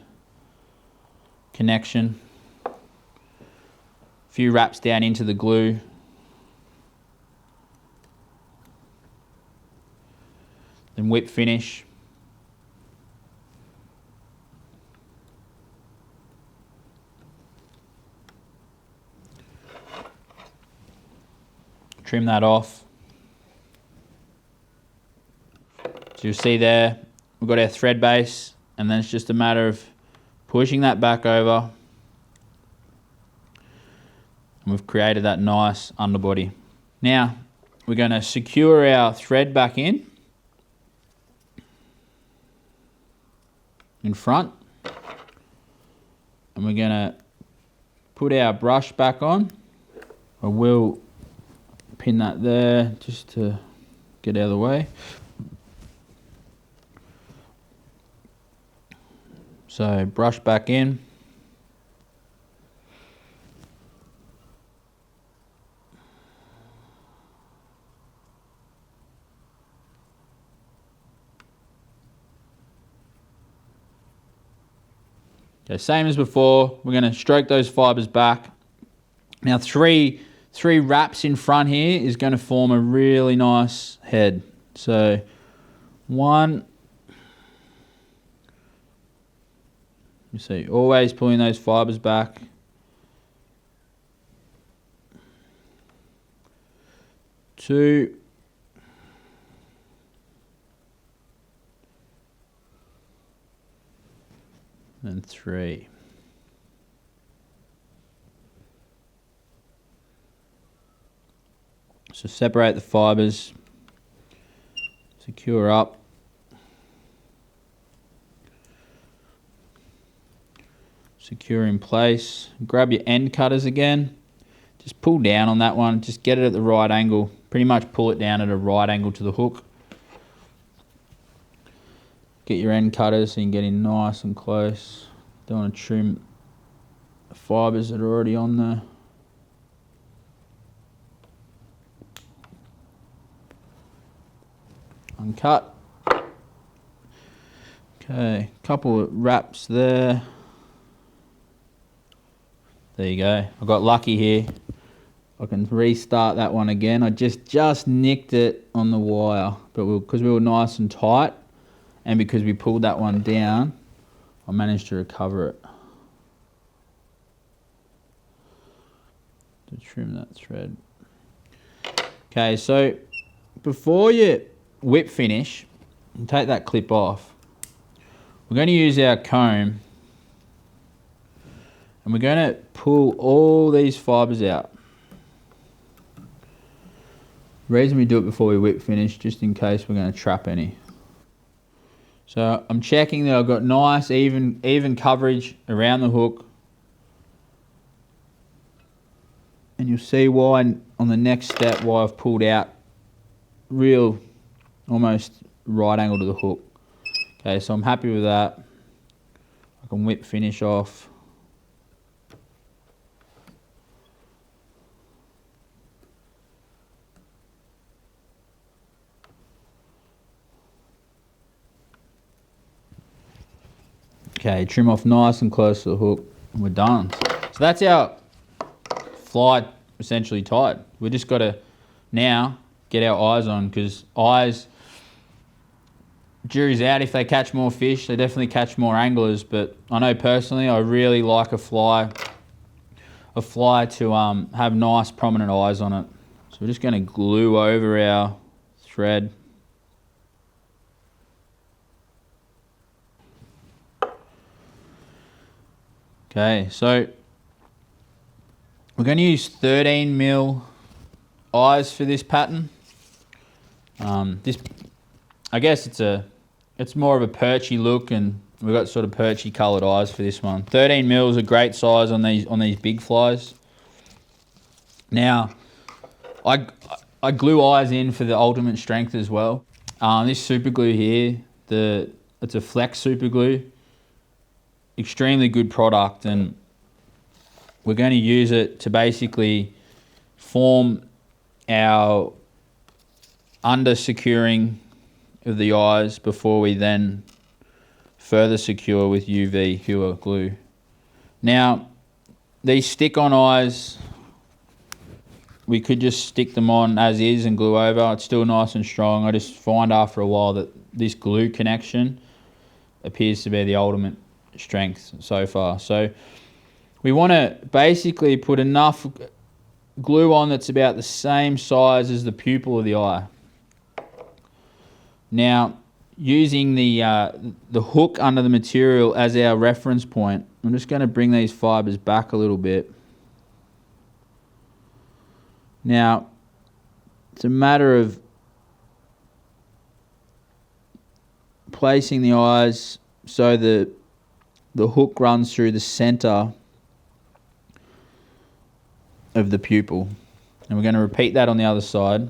Speaker 2: connection. A few wraps down into the glue. Then whip finish. Trim that off. So you'll see there, we've got our thread base, and then it's just a matter of pushing that back over. And we've created that nice underbody. Now, we're going to secure our thread back in front. And we're going to put our brush back on. I will pin that there just to get out of the way. So brush back in. Okay, same as before, we're going to stroke those fibers back. Now three wraps in front here is going to form a really nice head. So one, you see, always pulling those fibers back. Two, and three. So separate the fibers, secure up. Secure in place. Grab your end cutters again. Just pull down on that one. Just get it at the right angle. Pretty much pull it down at a right angle to the hook. Get your end cutters so you can get in nice and close. Don't want to trim the fibers that are already on there. Uncut. Okay, couple of wraps there. There you go. I got lucky here. I can restart that one again. I just nicked it on the wire, but because we were nice and tight, and because we pulled that one down, I managed to recover it. To trim that thread. Okay, so before you whip finish and take that clip off, we're going to use our comb and we're going to pull all these fibers out. The reason we do it before we whip finish, just in case we're going to trap any. So I'm checking that I've got nice even coverage around the hook. And you'll see why on the next step why I've pulled out real almost right angle to the hook. Okay, so I'm happy with that. I can whip finish off. Okay, trim off nice and close to the hook, and we're done. So that's our fly essentially tied. We just got to now get our eyes on, because eyes, jury's out if they catch more fish. They definitely catch more anglers, but I know personally I really like a fly to have nice prominent eyes on it. So we're just going to glue over our thread. Okay, so we're going to use 13 mil eyes for this pattern. I guess it's more of a perchy look, and we've got sort of perchy coloured eyes for this one. 13 mil is a great size on these big flies. Now, I glue eyes in for the ultimate strength as well. This super glue here, it's a flex super glue. Extremely good product, and we're going to use it to basically form our under securing of the eyes before we then further secure with UV pure glue. Now, these stick-on eyes, we could just stick them on as is and glue over. It's still nice and strong. I just find after a while that this glue connection appears to be the ultimate strength so far. So we want to basically put enough glue on that's about the same size as the pupil of the eye. Now, using the hook under the material as our reference point, I'm just going to bring these fibers back a little bit. Now, it's a matter of placing the eyes so the hook runs through the center of the pupil. And we're going to repeat that on the other side.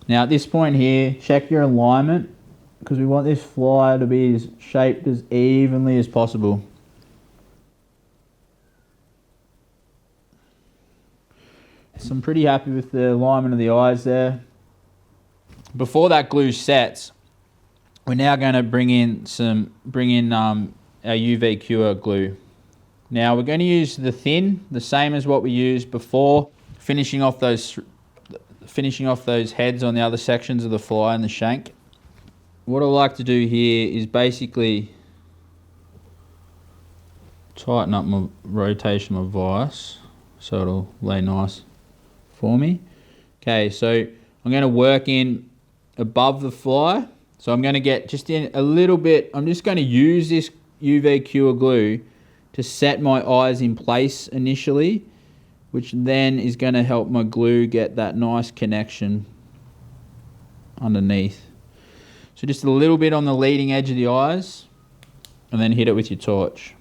Speaker 2: Now at this point here, check your alignment, because we want this fly to be as shaped as evenly as possible. So I'm pretty happy with the alignment of the eyes there. Before that glue sets, we're now going to bring in our UV cure glue. Now we're going to use the thin, the same as what we used before, finishing off those heads on the other sections of the fly and the shank. What I like to do here is basically tighten up my rotation of vice so it'll lay nice for me. Okay, so I'm going to work in above the fly. So I'm going to get just in a little bit. I'm just going to use this UV cure glue to set my eyes in place initially, which then is going to help my glue get that nice connection underneath. So just a little bit on the leading edge of the eyes, and then hit it with your torch.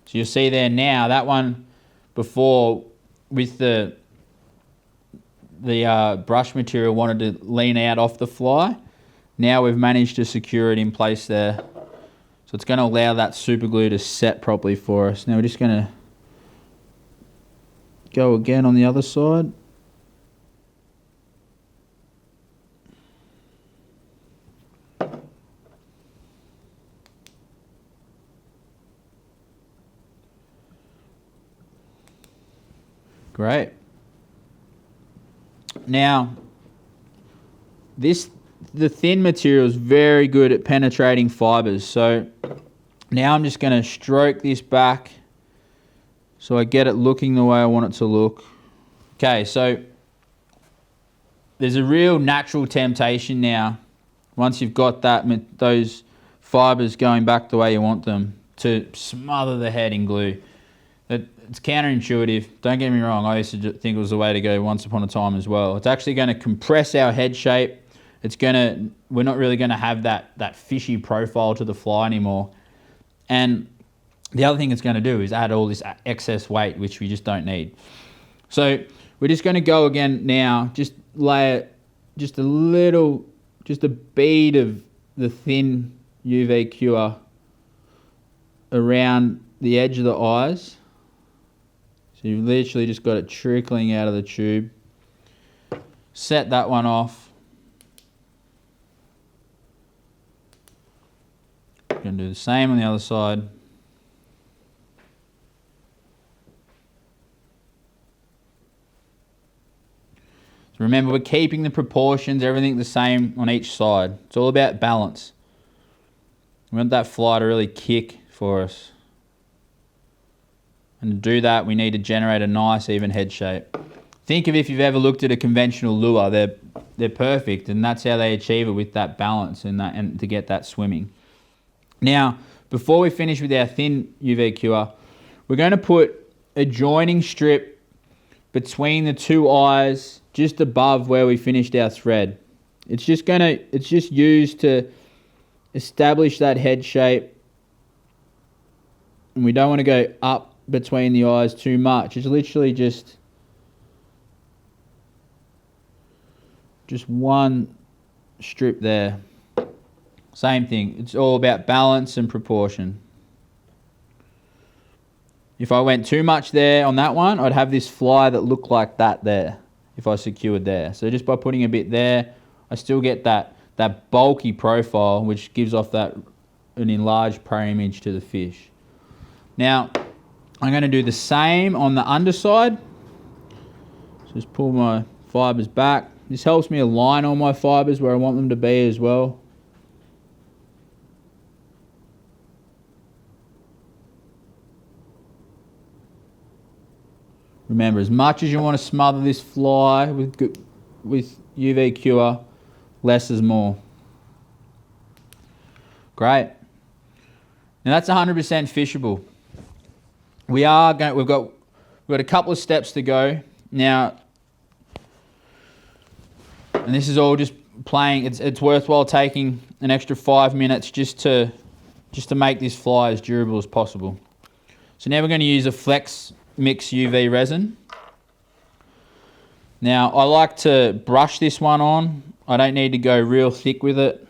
Speaker 2: So you'll see there now, that one before with the brush material wanted to lean out off the fly. Now we've managed to secure it in place there. So it's going to allow that super glue to set properly for us. Now we're just going to go again on the other side. Great. Now, the thin material is very good at penetrating fibers. So now I'm just going to stroke this back so I get it looking the way I want it to look. Okay, so there's a real natural temptation now, once you've got those fibers going back the way you want them, to smother the head in glue. It's counterintuitive. Don't get me wrong. I used to think it was the way to go once upon a time as well. It's actually going to compress our head shape. We're not really going to have that fishy profile to the fly anymore. And the other thing it's going to do is add all this excess weight, which we just don't need. So we're just going to go again now. Just lay it, just a bead of the thin UV cure around the edge of the eyes. So you've literally just got it trickling out of the tube. Set that one off. Going to do the same on the other side. So remember, we're keeping the proportions, everything the same on each side. It's all about balance. We want that fly to really kick for us. And to do that, we need to generate a nice even head shape. Think of if you've ever looked at a conventional lure, they're perfect, and that's how they achieve it, with that balance and to get that swimming. Now, before we finish with our thin UV cure, we're going to put a joining strip between the two eyes just above where we finished our thread. It's just used to establish that head shape, and we don't want to go up between the eyes too much. It's literally just one strip there. Same thing. It's all about balance and proportion. If I went too much there on that one, I'd have this fly that looked like that there if I secured there. So just by putting a bit there, I still get that bulky profile, which gives off an enlarged prey image to the fish. Now, I'm going to do the same on the underside. So just pull my fibres back. This helps me align all my fibres where I want them to be as well. Remember, as much as you want to smother this fly with UV cure, less is more. Great. Now that's 100% fishable. We've got a couple of steps to go now, and this is all just playing. It's worthwhile taking an extra 5 minutes just to make this fly as durable as possible. So now we're going to use a Flex Mix UV resin. Now I like to brush this one on. I don't need to go real thick with it.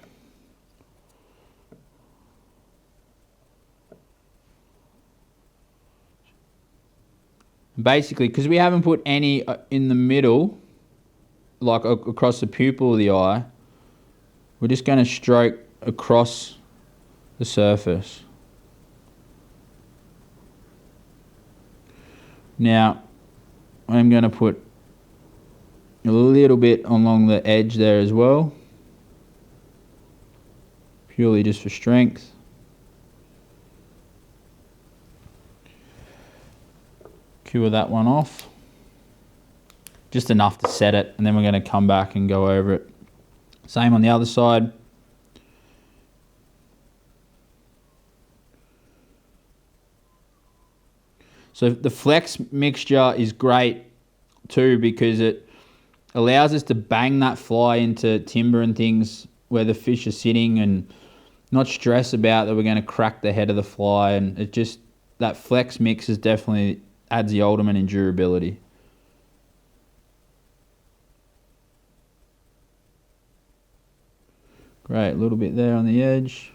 Speaker 2: Basically, because we haven't put any in the middle, like across the pupil of the eye, we're just going to stroke across the surface. Now, I'm going to put a little bit along the edge there as well, purely just for strength. Cure that one off. Just enough to set it, and then we're going to come back and go over it. Same on the other side. So the Flex mixture is great too, because it allows us to bang that fly into timber and things where the fish are sitting, and not stress about that we're going to crack the head of the fly. And it just, that Flex mix is definitely adds the ultimate in durability. Great, a little bit there on the edge.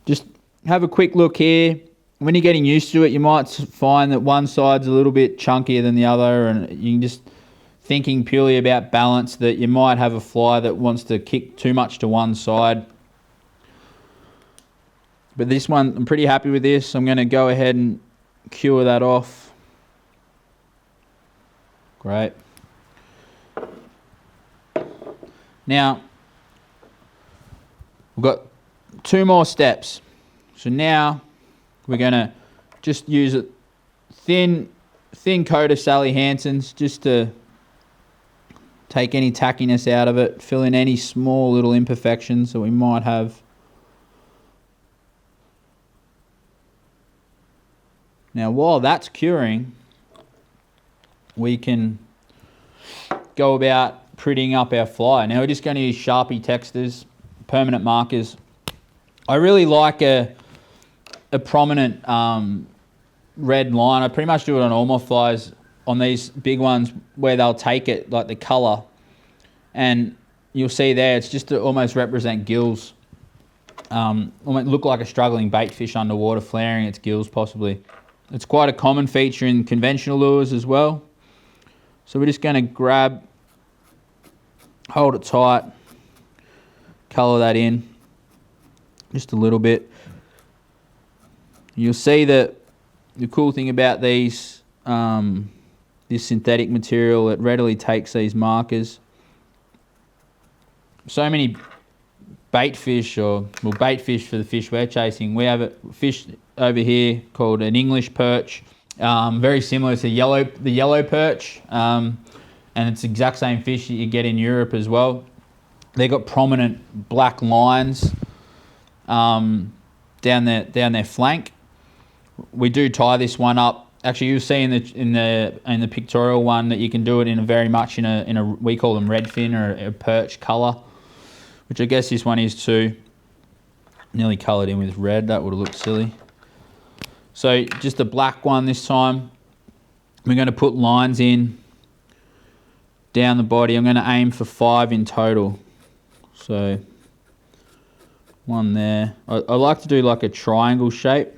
Speaker 2: Just have a quick look here. When you're getting used to it, you might find that one side's a little bit chunkier than the other, and you can just, thinking purely about balance, that you might have a fly that wants to kick too much to one side. But this one, I'm pretty happy with this. I'm going to go ahead and cure that off. Great. Now, we've got 2 more steps. So now we're going to just use a thin coat of Sally Hansen's just to take any tackiness out of it, fill in any small little imperfections that we might have. Now, while that's curing, we can go about prettying up our fly. Now we're just going to use Sharpie textures, permanent markers. I really like a prominent red line. I pretty much do it on all my flies, on these big ones where they'll take it, like the colour, and you'll see there it's just to almost represent gills. It might look like a struggling baitfish underwater, flaring its gills possibly. It's quite a common feature in conventional lures as well. So we're just going to grab, hold it tight, colour that in just a little bit. You'll see that the cool thing about these, this synthetic material, it readily takes these markers. So many baitfish, baitfish for the fish we're chasing. We have a fish over here called an English perch, very similar to the yellow perch, and it's the exact same fish that you get in Europe as well. They've got prominent black lines down their flank. We do tie this one up. Actually, you'll see in the pictorial one that you can do it in a we call them redfin or a perch colour, which I guess this one is too. Nearly coloured in with red. That would have looked silly. So just a black one this time. We're going to put lines in down the body. I'm going to aim for 5 in total. So one there. I like to do like a triangle shape.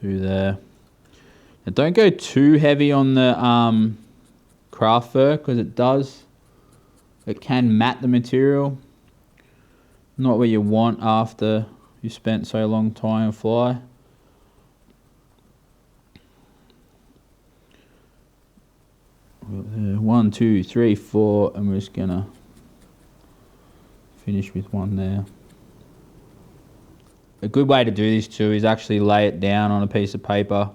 Speaker 2: There. Now don't go too heavy on the craft fur because it can mat the material. Not what you want after you spent so long tying a fly. One, two, three, 4, and we're just gonna finish with one there. A good way to do this too is actually lay it down on a piece of paper.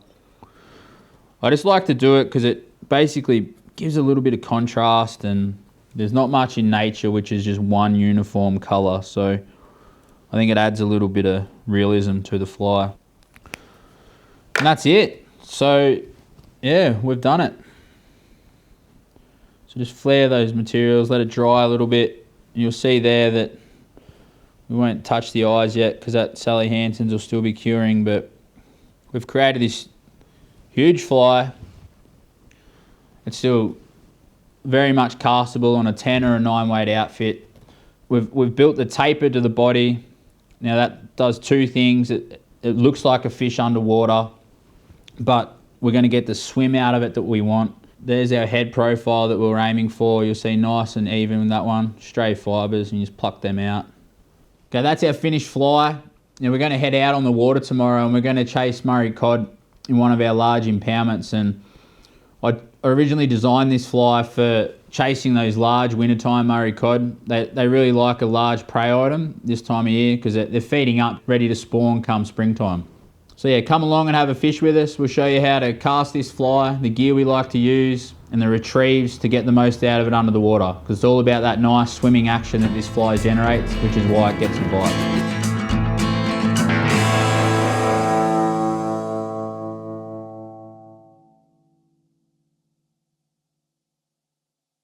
Speaker 2: I just like to do it because it basically gives a little bit of contrast, and there's not much in nature which is just one uniform colour, so I think it adds a little bit of realism to the fly. And that's it. So yeah, we've done it. So just flare those materials, let it dry a little bit, and you'll see there that we won't touch the eyes yet because that Sally Hansen's will still be curing, but we've created this huge fly. It's still very much castable on a 10 or a 9 weight outfit. We've built the taper to the body. Now that does 2 things. It looks like a fish underwater, but we're going to get the swim out of it that we want. There's our head profile that we're aiming for. You'll see nice and even with that one. Stray fibres, and you just pluck them out. Okay, that's our finished fly. Now we're going to head out on the water tomorrow and we're going to chase Murray cod in one of our large impoundments. And I originally designed this fly for chasing those large wintertime Murray cod. They really like a large prey item this time of year because they're feeding up, ready to spawn come springtime. So yeah, come along and have a fish with us. We'll show you how to cast this fly, the gear we like to use, and the retrieves to get the most out of it under the water, because it's all about that nice swimming action that this fly generates, which is why it gets a bite.